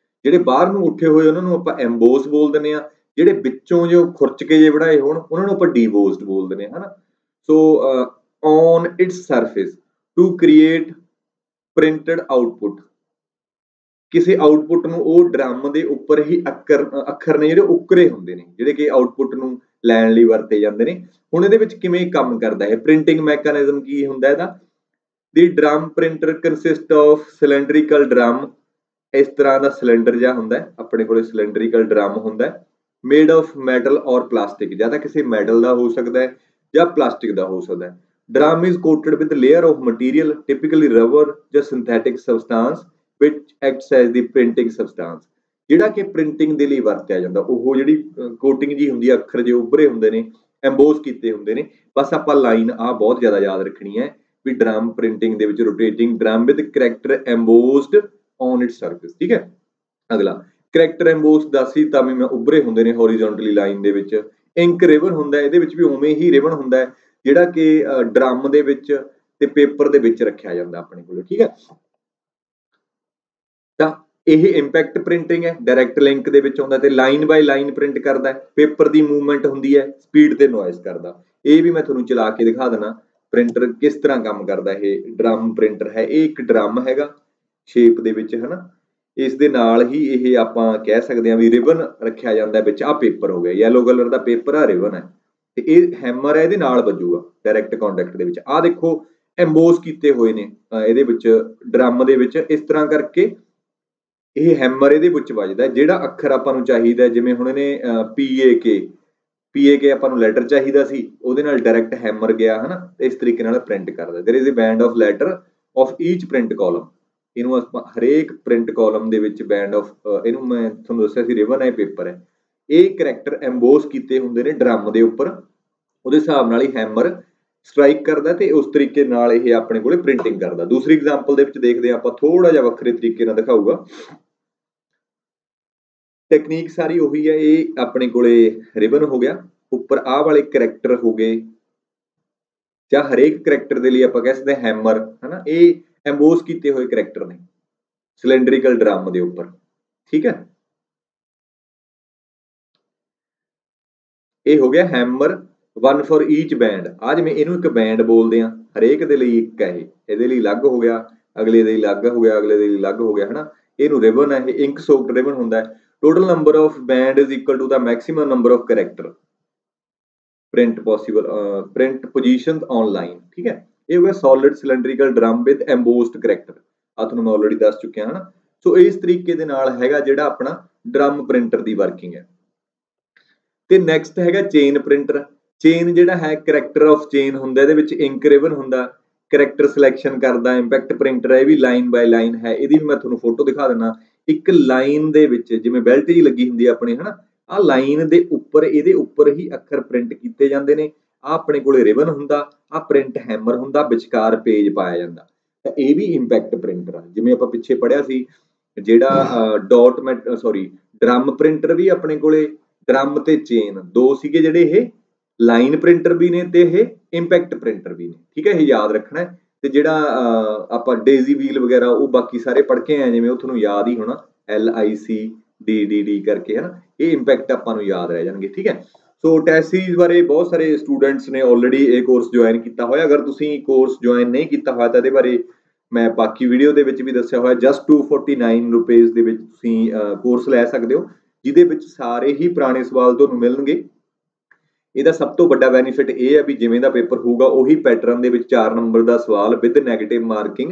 ਜਿਹੜੇ ਬਾਹਰ ਨੂੰ ਉੱਠੇ ਹੋਏ ਉਹਨਾਂ ਨੂੰ ਆਪਾਂ ਐਮਬੋਸ ਬੋਲ ਦਿੰਦੇ ਆ, ਜਿਹੜੇ ਵਿੱਚੋਂ ਜੋ ਖੁਰਚ ਕੇ ਜੇ ਬਣਾਏ ਹੋਣ ਉਹਨਾਂ ਨੂੰ ਆਪਾਂ ਡੀਬੋਸਡ ਬੋਲ ਦਿੰਦੇ ਹਾਂ, ਹਨਾ। So on its surface to create printed output, ਕਿਸੇ ਆਊਟਪੁੱਟ ਨੂੰ ਉਹ ਡਰਮ ਦੇ ਉੱਪਰ ਹੀ ਅੱਖਰ ਨੇ ਜਿਹੜੇ ਉੱਕਰੇ ਹੁੰਦੇ ਨੇ, ਜਿਹੜੇ ਕਿ ਆਊਟਪੁੱਟ ਨੂੰ ਲੈਣ ਲਈ ਵਰਤੇ ਜਾਂਦੇ ਨੇ। ਹੁਣ ਇਹਦੇ ਵਿੱਚ ਕਿਵੇਂ ਕੰਮ ਕਰਦਾ ਹੈ, ਪ੍ਰਿੰਟਿੰਗ ਮੈਕੈਨਿਜ਼ਮ ਕੀ ਹੁੰਦਾ ਇਹਦਾ। The drum printer consist of cylindrical drum, ਇਸ ਤਰ੍ਹਾਂ ਦਾ ਸਿਲੰਡਰ ਜਿਹਾ ਹੁੰਦਾ ਆਪਣੇ ਕੋਲੇ, ਸਿਲੰਡਰੀਕਲ ਡਰਮ ਹੁੰਦਾ made of metal or plastic, ਜਾਂ ਤਾਂ ਕਿਸੇ ਮੈਟਲ ਦਾ ਹੋ ਸਕਦਾ ਹੈ ਜਾਂ ਪਲਾਸਟਿਕ ਦਾ ਹੋ ਸਕਦਾ ਹੈ। Drum is coated with layer of material typically rubber ਜਾਂ synthetic substance which acts as the printing substance, ਜਿਹੜਾ ਕਿ ਪ੍ਰਿੰਟਿੰਗ ਦੇ ਲਈ ਵਰਤਿਆ ਜਾਂਦਾ। ਉਹ ਜਿਹੜੀ ਕੋਟਿੰਗ ਜੀ ਹੁੰਦੀ ਹੈ, ਅੱਖਰ ਜੇ ਉੱਭਰੇ ਹੁੰਦੇ ਨੇ, ਐਮਬੋਸ ਕੀਤੇ ਹੁੰਦੇ ਨੇ। ਬਸ ਆਪਾਂ ਲਾਈਨ ਆਹ ਬਹੁਤ ਜ਼ਿਆਦਾ ਯਾਦ ਰੱਖਣੀ ਹੈ ਵੀ ਡਰਮ ਪ੍ਰਿੰਟਿੰਗ ਦੇ ਵਿੱਚ rotating drum with character embossed on its surface, ਠੀਕ ਹੈ। ਅਗਲਾ ਕਰੈਕਟਰ ਐਮਬੋਸ ਦੱਸੀ ਤਾਂ ਵੀ ਮੈਂ ਉੱਭਰੇ ਹੁੰਦੇ ਨੇ ਹੌਰੀਜ਼ੌਂਟਲੀ ਲਾਈਨ ਦੇ ਵਿੱਚ। ਇੰਕ ਰਿਬਨ ਹੁੰਦਾ, ਇਹਦੇ ਵਿੱਚ ਵੀ ਉਵੇਂ ਹੀ ਰਿਬਨ ਹੁੰਦਾ ਜਿਹੜਾ ਕਿ ਡਰਮ ਦੇ ਵਿੱਚ ਤੇ ਪੇਪਰ ਦੇ ਵਿੱਚ ਰੱਖਿਆ ਜਾਂਦਾ ਆਪਣੇ ਕੋਲ, ਠੀਕ ਹੈ। ਤਾਂ ਇਹ ਇੰਪੈਕਟ ਪ੍ਰਿੰਟਿੰਗ ਹੈ, ਡਾਇਰੈਕਟ ਲਿੰਕ ਦੇ ਵਿੱਚ ਆਉਂਦਾ ਤੇ ਲਾਈਨ ਬਾਈ ਲਾਈਨ ਪ੍ਰਿੰਟ ਕਰਦਾ। ਪੇਪਰ ਦੀ ਮੂਵਮੈਂਟ ਹੁੰਦੀ ਹੈ, ਸਪੀਡ ਤੇ ਨੋਇਸ ਕਰਦਾ। ਇਹ ਵੀ ਮੈਂ ਤੁਹਾਨੂੰ ਚਲਾ ਕੇ ਦਿਖਾ ਦੇਣਾ ਪ੍ਰਿੰਟਰ ਕਿਸ ਤਰ੍ਹਾਂ ਕੰਮ ਕਰਦਾ। ਇਹ ਡਰਮ ਪ੍ਰਿੰਟਰ ਹੈ, ਇਹ ਇੱਕ ਡਰਮ ਹੈਗਾ ਸ਼ੇਪ ਦੇ ਵਿੱਚ ਹੈ ਨਾ। ਇਸ ਦੇ ਨਾਲ ਹੀ ਇਹ ਆਪਾਂ ਕਹਿ ਸਕਦੇ ਹਾਂ ਵੀ ਰਿਬਨ ਰੱਖਿਆ ਜਾਂਦਾ ਵਿੱਚ। ਆਹ ਪੇਪਰ ਹੋ ਗਿਆ ਯੈਲੋ ਕਲਰ ਦਾ ਪੇਪਰ, ਆ ਰਿਬਨ ਹੈ ਤੇ ਇਹ ਹੈਮਰ ਹੈ, ਇਹਦੇ ਨਾਲ ਵੱਜੂਗਾ ਡਾਇਰੈਕਟ ਕੰਟੈਕਟ ਦੇ ਵਿੱਚ। ਆਹ ਦੇਖੋ ਐਮਬੋਸ ਕੀਤੇ ਹੋਏ ਨੇ ਇਹਦੇ ਵਿੱਚ ਡਰਮ ਦੇ ਵਿੱਚ, ਇਸ ਤਰ੍ਹਾਂ ਕਰਕੇ ਇਹ ਹੈਮਰ ਇਹਦੇ ਵਿੱਚ ਵੱਜਦਾ। ਜਿਹੜਾ ਅੱਖਰ ਆਪਾਂ ਨੂੰ ਚਾਹੀਦਾ, ਜਿਵੇਂ ਹੁਣ ਇਹਨੇ PAK ਆਪਾਂ ਨੂੰ ਲੈਟਰ ਚਾਹੀਦਾ ਸੀ, ਉਹਦੇ ਨਾਲ ਡਾਇਰੈਕਟ ਹੈਮਰ ਗਿਆ ਹਨਾ, ਇਸ ਤਰੀਕੇ ਨਾਲ ਪ੍ਰਿੰਟ ਕਰਦਾ। There is a band of letter of each print column. ਇਹਨੂੰ ਆਪਾਂ ਹਰੇਕ ਪ੍ਰਿੰਟ ਕਾਲਮ ਦੇ ਵਿੱਚ ਬੈਂਡ ਆਫ, ਇਹਨੂੰ ਮੈਂ ਤੁਹਾਨੂੰ ਦੱਸਿਆ ਸੀ ਰਿਬਨ ਹੈ, ਪੇਪਰ ਹੈ। ਇਹ ਕਰੈਕਟਰ ਐਮਬੋਸ ਕੀਤੇ ਹੁੰਦੇ ਨੇ ਡਰਮ ਦੇ ਉੱਪਰ, ਉਹਦੇ ਹਿਸਾਬ ਨਾਲ ਹੀ ਹੈਮਰ ਸਟ੍ਰਾਈਕ ਕਰਦਾ ਤੇ ਉਸ ਤਰੀਕੇ ਨਾਲ ਇਹ ਆਪਣੇ ਕੋਲੇ ਪ੍ਰਿੰਟਿੰਗ ਕਰਦਾ। ਦੂਸਰੀ ਐਗਜ਼ਾਮਪਲ ਦੇ ਵਿੱਚ ਦੇਖਦੇ ਹਾਂ ਆਪਾਂ, ਥੋੜਾ ਜਿਹਾ ਵੱਖਰੇ ਤਰੀਕੇ ਨਾਲ ਦਿਖਾਊਗਾ। ਟੈਕਨੀਕ ਸਾਰੀ ਉਹੀ ਹੈ। ਇਹ ਆਪਣੇ ਕੋਲੇ ਰਿਬਨ ਹੋ ਗਿਆ, ਉੱਪਰ ਆਹ ਵਾਲੇ ਕਰੈਕਟਰ ਹੋ ਗਏ, ਜਾਂ ਹਰੇਕ ਕਰੈਕਟਰ ਦੇ ਲਈ ਆਪਾਂ ਕਹਿ ਸਕਦੇ ਹਾਂ ਹੈਮਰ ਹਨਾ। ਇਹ ਐਮਬੋਸ ਕੀਤੇ ਹੋਏ ਕਰੈਕਟਰ ਨੇ ਸਿਲੰਡਰੀਕਲ ਡਰਮ ਦੇ ਉੱਪਰ, ਠੀਕ ਹੈ। ਇਹ ਹੋ ਗਿਆ hammer, one for each band. आ जिवें ਇਹਨੂੰ ਇੱਕ ਬੈਂਡ ਬੋਲਦੇ ਆ, ਹਰੇਕ ਦੇ ਲਈ ਇੱਕ ਹੈ ਇਹ, ਇਹਦੇ ਲਈ ਅਲੱਗ ਹੋ ਗਿਆ, ਅਗਲੇ ਦੇ ਲਈ ਅਲੱਗ ਹੋ ਗਿਆ, ਅਗਲੇ ਦੇ ਲਈ ਅਲੱਗ ਹੋ ਗਿਆ ਹਨਾ। ਇਹਨੂੰ ਰਿਬਨ ਹੈ, ਇਹ ਇੰਕ ਸੋਕਡ ਰਿਬਨ ਹੁੰਦਾ ਹੈ। Total number of band is equal to the maximum number of character print possible print position on line, ठीक है। ये हो गया solid cylindrical drum with embossed character, आ तुहानूं मैं ऑलरेडी दस चुकिया है ना। सो इस तरीके दे नाल हैगा जिहड़ा अपना ड्रम प्रिंटर दी वर्किंग है। ते नैक्सट हैगा चेन प्रिंटर। चेन जिहड़ा है करैक्टर ऑफ चेन हुंदा, इहदे विच इंक रिबन हुंदा, करैक्टर सिलैक्शन करदा। इंपैक्ट प्रिंटर है, भी लाइन बाय लाइन है। इहदी मैं तुहानूं फोटो दिखा दिंदा। एक लाइन दे विच जिवें बेल्ट जी लगी हुंदी है अपनी है ना, आ लाइन दे उपर इहदे उपर ही अखर प्रिंट कीते जांदे ने। आ अपने कोले रिबन हुंदा, आ प्रिंट हैमर हुंदा, विचकार पेज पाया जांदा। तां इह भी इंपैक्ट प्रिंटर आ। जिवें आपां पिछे पढ़िया सी जिहड़ा dot mat sorry drum printer भी अपने कोले, ड्रम ते चेन दो सीगे जिहड़े इह लाइन प्रिंटर भी ने ते इह इंपैक्ट प्रिंटर भी ने, ठीक है। इह याद रखना है। ਤੇ ਜਿਹੜਾ ਆਪਾਂ ਡੇਜ਼ੀ ਵੀਲ ਵਗੈਰਾ ਉਹ ਬਾਕੀ ਸਾਰੇ ਪੜ੍ਹ ਕੇ ਆਏ, ਜਿਵੇਂ ਉਹ ਤੁਹਾਨੂੰ ਯਾਦ ਹੀ ਹੋਣਾ LICDDD ਕਰਕੇ ਹੈ ਨਾ, ਇਹ ਇੰਪੈਕਟ ਆਪਾਂ ਨੂੰ ਯਾਦ ਰਹਿ ਜਾਣਗੇ, ਠੀਕ ਹੈ। ਸੋ ਟੈਸਟ ਸੀਰੀਜ਼ ਬਾਰੇ ਬਹੁਤ ਸਾਰੇ ਸਟੂਡੈਂਟਸ ਨੇ ਆਲਰੇਡੀ ਇਹ ਕੋਰਸ ਜੁਆਇਨ ਕੀਤਾ ਹੋਇਆ। ਅਗਰ ਤੁਸੀਂ ਕੋਰਸ ਜੁਆਇਨ ਨਹੀਂ ਕੀਤਾ ਹੋਇਆ ਤਾਂ ਇਹਦੇ ਬਾਰੇ ਮੈਂ ਬਾਕੀ ਵੀਡੀਓ ਦੇ ਵਿੱਚ ਵੀ ਦੱਸਿਆ ਹੋਇਆ। ਜਸਟ 249 ਰੁਪਏ ਦੇ ਵਿੱਚ ਤੁਸੀਂ ਕੋਰਸ ਲੈ ਸਕਦੇ ਹੋ, ਜਿਹਦੇ ਵਿੱਚ ਸਾਰੇ ਹੀ ਪੁਰਾਣੇ ਸਵਾਲ ਤੁਹਾਨੂੰ ਮਿਲਣਗੇ। ਇਹਦਾ ਸਭ ਤੋਂ ਵੱਡਾ ਬੈਨੀਫਿਟ ਇਹ ਹੈ ਵੀ ਜਿਵੇਂ ਦਾ ਪੇਪਰ ਹੋਊਗਾ ਉਹੀ ਪੈਟਰਨ ਦੇ ਵਿੱਚ 4 ਨੰਬਰ ਦਾ ਸਵਾਲ with negative marking,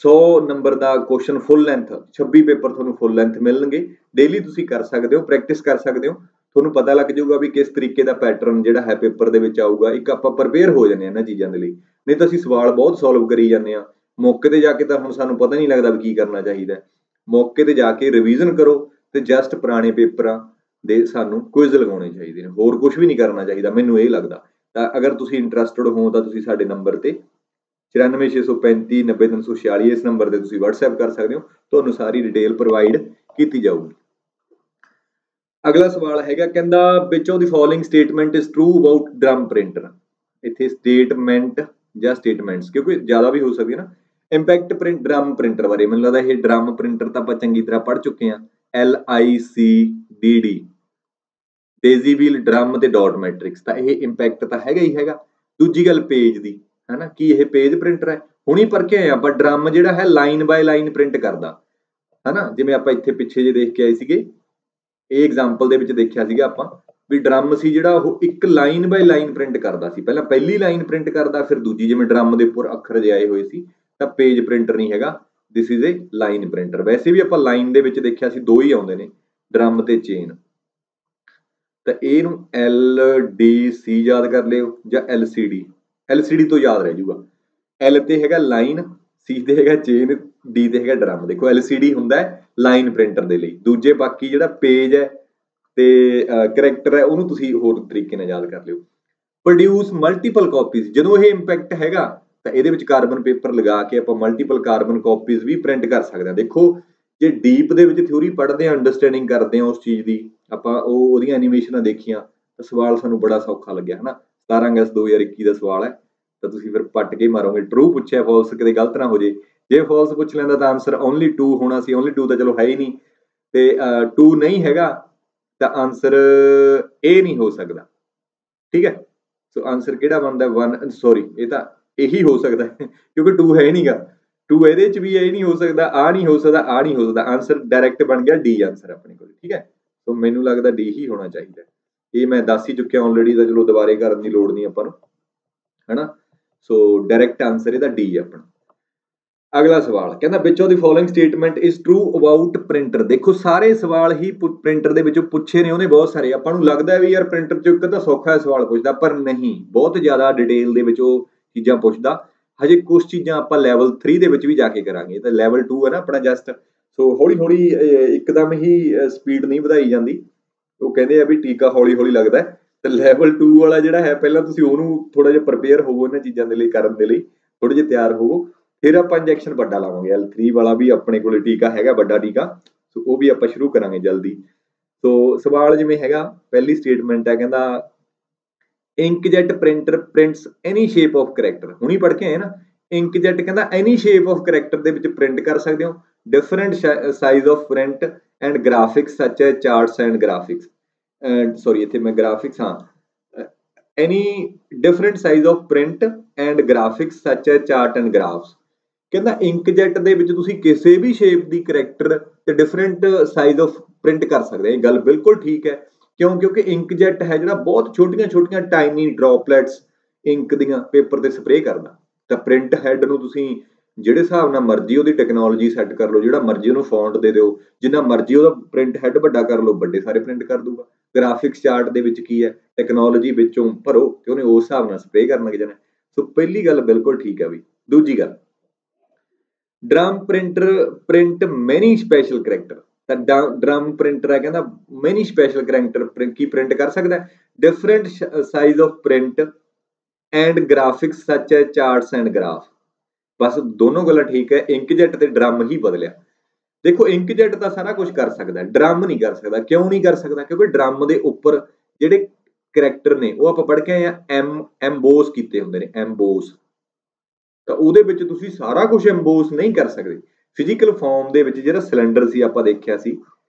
100 number the question full length, 26 paper ਤੁਹਾਨੂੰ ਫੁੱਲ ਲੈਂਥ ਮਿਲਣਗੇ। ਡੇਲੀ ਤੁਸੀਂ ਕਰ ਸਕਦੇ ਹੋ, ਪ੍ਰੈਕਟਿਸ ਕਰ ਸਕਦੇ ਹੋ, ਤੁਹਾਨੂੰ ਪਤਾ ਲੱਗ ਜਾਊਗਾ ਵੀ ਕਿਸ ਤਰੀਕੇ ਦਾ ਪੈਟਰਨ ਜਿਹੜਾ ਹੈ ਪੇਪਰ ਦੇ ਵਿੱਚ ਆਊਗਾ। ਇੱਕ ਆਪਾਂ ਪ੍ਰਪੇਅਰ ਹੋ ਜਾਂਦੇ ਹਾਂ ਇਹਨਾਂ ਚੀਜ਼ਾਂ ਦੇ ਲਈ, ਨਹੀਂ ਤਾਂ ਅਸੀਂ ਸਵਾਲ ਬਹੁਤ ਸੋਲਵ ਕਰੀ ਜਾਂਦੇ ਹਾਂ, ਮੌਕੇ ਤੇ ਜਾ ਕੇ ਤਾਂ ਹੁਣ ਸਾਨੂੰ ਪਤਾ ਨਹੀਂ ਲੱਗਦਾ ਵੀ ਕੀ ਕਰਨਾ ਚਾਹੀਦਾ। ਮੌਕੇ ਤੇ ਜਾ ਕੇ ਰਿਵੀਜ਼ਨ ਕਰੋ ਤੇ ਜਸਟ ਪੁਰਾਣੇ ਪੇਪਰਾਂ ਦੇ ਸਾਨੂੰ ਕੁਇਜ਼ ਲਗਾਉਣੇ ਚਾਹੀਦੇ ਨੇ, ਹੋਰ ਕੁਝ ਵੀ ਨਹੀਂ ਕਰਨਾ ਚਾਹੀਦਾ, ਮੈਨੂੰ ਇਹ ਲੱਗਦਾ। ਤਾਂ ਅਗਰ ਤੁਸੀਂ ਇੰਟਰਸਟਡ ਹੋ ਤਾਂ ਤੁਸੀਂ ਸਾਡੇ ਨੰਬਰ ਤੇ 9465390346 ਇਸ ਨੰਬਰ ਤੇ ਤੁਸੀਂ WhatsApp ਕਰ ਸਕਦੇ ਹੋ, ਤੁਹਾਨੂੰ ਸਾਰੀ ਡਿਟੇਲ ਪ੍ਰੋਵਾਈਡ ਕੀਤੀ ਜਾਊਗੀ। ਅਗਲਾ ਸਵਾਲ ਹੈਗਾ, ਕਹਿੰਦਾ which of the following statement is true about drum printer. ਇੱਥੇ ਸਟੇਟਮੈਂਟ ਜਾਂ ਸਟੇਟਮੈਂਟਸ ਕਿਉਂਕਿ ਜ਼ਿਆਦਾ ਵੀ ਹੋ ਸਕਦੀ ਹੈ ਨਾ। ਇੰਪੈਕਟ ਪ੍ਰਿੰਟ ਡਰਮ ਪ੍ਰਿੰਟਰ ਬਾਰੇ ਮੈਨੂੰ ਲੱਗਦਾ ਇਹ ਡਰਮ ਪ੍ਰਿੰਟਰ ਤਾਂ ਆਪਾਂ ਚੰਗੀ ਤਰ੍ਹਾਂ ਪੜ੍ਹ ਚੁੱਕੇ ਹਾਂ। LICDD ਡੇਜ਼ੀ ਵੀਲ ਡਰਮ ਤੇ ਡਾਟ ਮੈਟ੍ਰਿਕਸ, ਤਾਂ ਇਹ ਇੰਪੈਕਟ ਤਾਂ ਹੈਗਾ ਹੀ ਹੈਗਾ। ਦੂਜੀ ਗੱਲ ਪੇਜ ਦੀ ਹੈ ਨਾ, ਕੀ ਇਹ ਪੇਜ ਪ੍ਰਿੰਟਰ ਹੈ? ਹੁਣੀ ਪੜ੍ਹ ਕੇ ਆਏ ਆਪਾਂ, ਡਰਮ ਜਿਹੜਾ ਹੈ ਲਾਈਨ ਬਾਏ ਲਾਈਨ ਪ੍ਰਿੰਟ ਕਰਦਾ ਹੈ ਨਾ। ਜਿਵੇਂ ਆਪਾਂ ਇੱਥੇ ਪਿੱਛੇ ਜੇ ਦੇਖ ਕੇ ਆਏ ਸੀਗੇ, ਇਹ ਐਗਜ਼ਾਮਪਲ ਦੇ ਵਿੱਚ ਦੇਖਿਆ ਸੀਗਾ ਆਪਾਂ ਵੀ ਡਰਮ ਸੀ ਜਿਹੜਾ ਉਹ ਇੱਕ ਲਾਈਨ ਬਾਏ ਲਾਈਨ ਪ੍ਰਿੰਟ ਕਰਦਾ ਸੀ। ਪਹਿਲਾਂ ਪਹਿਲੀ ਲਾਈਨ ਪ੍ਰਿੰਟ ਕਰਦਾ, ਫਿਰ ਦੂਜੀ, ਜਿਵੇਂ ਡਰਮ ਦੇ ਉੱਪਰ ਅੱਖਰ ਜਿਹੇ ਆਏ ਹੋਏ ਸੀ। ਤਾਂ ਪੇਜ ਪ੍ਰਿੰਟਰ ਨਹੀਂ ਹੈਗਾ, this is a line printer. ਵੈਸੇ ਵੀ ਆਪਾਂ ਲਾਈਨ ਦੇ ਵਿੱਚ ਦੇਖਿਆ ਸੀ ਦੋ ਹੀ ਆਉਂਦੇ ਨੇ, ਡਰਮ ਤੇ ਚੇਨ। ਤਾਂ ਇਹਨੂੰ LDC ਯਾਦ ਕਰ ਲਿਓ ਜਾਂ LCD ਤੋਂ ਯਾਦ ਰਹਿ ਜਾਊਗਾ। L ਤੇ ਹੈਗਾ ਲਾਈਨ, C ਤੇ ਹੈਗਾ ਚੇਨ, D ਤੇ ਹੈਗਾ ਡਰਮ। ਦੇਖੋ LCD ਹੁੰਦਾ ਲਾਈਨ ਪ੍ਰਿੰਟਰ ਦੇ ਲਈ। ਦੂਜੇ ਬਾਕੀ ਜਿਹੜਾ ਪੇਜ ਹੈ ਤੇ ਕਰੈਕਟਰ ਹੈ ਉਹਨੂੰ ਤੁਸੀਂ ਹੋਰ ਤਰੀਕੇ ਨਾਲ ਯਾਦ ਕਰ ਲਿਓ। ਪ੍ਰੋਡਿਊਸ ਮਲਟੀਪਲ ਕਾਪੀਜ਼, ਜਦੋਂ ਇਹ ਇੰਪੈਕਟ ਹੈਗਾ ਤਾਂ ਇਹਦੇ ਵਿੱਚ ਕਾਰਬਨ ਪੇਪਰ ਲਗਾ ਕੇ ਆਪਾਂ ਮਲਟੀਪਲ ਕਾਰਬਨ ਕਾਪੀਜ਼ ਵੀ ਪ੍ਰਿੰਟ ਕਰ ਸਕਦੇ ਹਾਂ। ਦੇਖੋ ਜੇ ਡੀਪ ਦੇ ਵਿੱਚ ਥਿਊਰੀ ਪੜ੍ਹਦੇ ਹਾਂ, ਅੰਡਰਸਟੈਂਡਿੰਗ ਕਰਦੇ ਹਾਂ ਉਸ ਚੀਜ਼ ਦੀ, ਆਪਾਂ ਉਹਦੀਆਂ ਐਨੀਮੇਸ਼ਨਾਂ ਦੇਖੀਆਂ ਤਾਂ ਸਵਾਲ ਸਾਨੂੰ ਬੜਾ ਸੌਖਾ ਲੱਗਿਆ ਹੈ ਨਾ। 17 ਅਗਸਤ 2021 ਦਾ ਸਵਾਲ ਹੈ, ਤਾਂ ਤੁਸੀਂ ਫਿਰ ਪੱਟ ਕੇ ਮਾਰੋਗੇ। ਟਰੂ ਪੁੱਛਿਆ, ਫਾਲਸ ਕਿਤੇ ਗਲਤ ਨਾ ਹੋ ਜੇ। ਜੇ ਫਾਲਸ ਪੁੱਛ ਲੈਂਦਾ ਤਾਂ ਆਨਸਰ ਓਨਲੀ 2 ਹੋਣਾ ਸੀ। ਓਨਲੀ 2 ਤਾਂ ਚਲੋ ਹੈ ਹੀ ਨਹੀਂ, ਤੇ 2 ਨਹੀਂ ਹੈਗਾ ਤਾਂ ਆਨਸਰ ਇਹ ਨਹੀਂ ਹੋ ਸਕਦਾ, ਠੀਕ ਹੈ। सो आंसर किहड़ा बनदा 1 सॉरी ये तो यही हो सकता है क्योंकि 2 है नहीं गा 2 ਇਹਦੇ ਚ ਵੀ ਇਹ ਨਹੀਂ ਹੋ ਸਕਦਾ ਆ ਨਹੀਂ ਹੋ ਸਕਦਾ ਆ ਨਹੀਂ ਹੋ ਸਕਦਾ ਆंसर डायरेक्ट बन गया डी आंसर अपने को ठीक है तो ਮੈਨੂੰ ਲੱਗਦਾ डी ही होना चाहिए ਇਹ ਮੈਂ ਦੱਸ ਹੀ ਚੁੱਕਿਆ ਆਲਰੇਡੀ ਤਾਂ ਚਲੋ ਦੁਬਾਰੇ ਕਰਨ ਦੀ ਲੋੜ ਨਹੀਂ ਆਪਾਂ ਨੂੰ ਹੈਨਾ ਸੋ डायरेक्ट आंसर ਇਹਦਾ डी ਹੈ ਆਪਣਾ अगला सवाल कहना which of the following statement is true about printer देखो सारे सवाल ही प्रिंटर ਦੇ ਵਿੱਚੋਂ ਪੁੱਛੇ ਨੇ ਉਹਨੇ ਬਹੁਤ ਸਾਰੇ ਆਪਾਂ ਨੂੰ ਲੱਗਦਾ ਵੀ ਯਾਰ ਪ੍ਰਿੰਟਰ ਚੋਂ ਇੱਕ ਤਾਂ ਸੌਖਾ ਸਵਾਲ ਪੁੱਛਦਾ ਪਰ ਨਹੀਂ ਬਹੁਤ ਜ਼ਿਆਦਾ ਡਿਟੇਲ ਦੇ ਵਿੱਚ ਉਹ ਚੀਜ਼ਾਂ ਪੁੱਛਦਾ ਹਜੇ ਕੁਝ ਚੀਜ਼ਾਂ ਆਪਾਂ ਲੈਵਲ 3 ਦੇ ਵਿੱਚ ਵੀ ਜਾ ਕੇ ਕਰਾਂਗੇ ਤਾਂ ਲੈਵਲ 2 ਹੈ ਨਾ ਆਪਣਾ ਜਸਟ ਸੋ ਹੌਲੀ ਹੌਲੀ ਇੱਕਦਮ ਹੀ ਸਪੀਡ ਨਹੀਂ ਵਧਾਈ ਜਾਂਦੀ ਉਹ ਕਹਿੰਦੇ ਆ ਵੀ ਟੀਕਾ ਹੌਲੀ ਹੌਲੀ ਲੱਗਦਾ ਤੇ ਲੈਵਲ 2 ਵਾਲਾ ਜਿਹੜਾ ਹੈ ਪਹਿਲਾਂ ਤੁਸੀਂ ਉਹਨੂੰ ਥੋੜਾ ਜਿਹਾ ਪ੍ਰਪੇਅਰ ਹੋਵੋ ਇਹਨਾਂ ਚੀਜ਼ਾਂ ਦੇ ਲਈ ਕਰਨ ਦੇ ਲਈ ਥੋੜੇ ਜਿਹਾ ਤਿਆਰ ਹੋਵੋ फिर आप इंजैक्शन बड़ा लावांगे L3 वाला भी अपने को टीका है बड़ा टीका सो वो भी आप शुरू करांगे जल्दी तो सवाल जिवें हैगा पहली स्टेटमेंट है कहंदा inkjet printer prints any shape of character हुणी पढ़ के आए ना इंकजेट कहंदा एनी शेप ऑफ करैक्टर दे विच प्रिंट कर सकदे हो different size of print and graphics such as charts and graphics sorry इत्थे मैं ग्राफिक्स हां any different size of print and graphics such as chart and graphs कहना इंकजेट दे विच तुसी किसी भी शेप दी करैक्टर ते डिफरेंट साइज ऑफ प्रिंट कर सकते हैं गल बिल्कुल ठीक है क्यों क्योंकि इंकजेट है जिहड़ा बहुत छोटियां छोटियां टाइनी ड्रॉपलेट्स इंक दियां पेपर ते स्प्रे करदा तां प्रिंट हैड नूं तुसी जिहड़े हिसाब नाल मर्जी ओहदी टैक्नोलॉजी सैट कर लो जिहड़ा मर्जी ओहनूं फॉन्ट दे दिओ जिन्ना मर्जी ओहदा प्रिंट हैड वड्डा कर लो बड़े सारे प्रिंट कर दूगा ग्राफिक्स चार्ट दे विच की है टैक्नोलॉजी विचों भरो ते उहने उस हिसाब नाल स्प्रे करन लग जाना सो पहली गल बिल्कुल ठीक है भी दूजी गल drum printer print many special character drum printer है कहना मैनी स्पैशल करैक्टर की प्रिंट कर सकता है different size of print and graphics such है चार्ट्स एंड ग्राफ बस दोनों गल्लां ठीक है इंकजेट ते ड्रम ही बदलिया देखो इंकजेट तो सारा कुछ कर सकता है ड्रम नहीं कर सकता क्यों नहीं कर सकता क्योंकि ड्रम के उपर जिहड़े करैक्टर ने वो आप पढ़ के आए हैं एम्बोस कीते हुंदे ने एम्बोस ਤਾਂ ਉਹਦੇ ਵਿੱਚ ਤੁਸੀਂ ਸਾਰਾ ਕੁਝ ਐਮਬੋਸ ਨਹੀਂ ਕਰ ਸਕਦੇ ਫਿਜ਼ੀਕਲ ਫਾਰਮ ਦੇ ਵਿੱਚ ਜਿਹੜਾ ਸਿਲੰਡਰ ਸੀ ਆਪਾਂ ਦੇਖਿਆ ਸੀ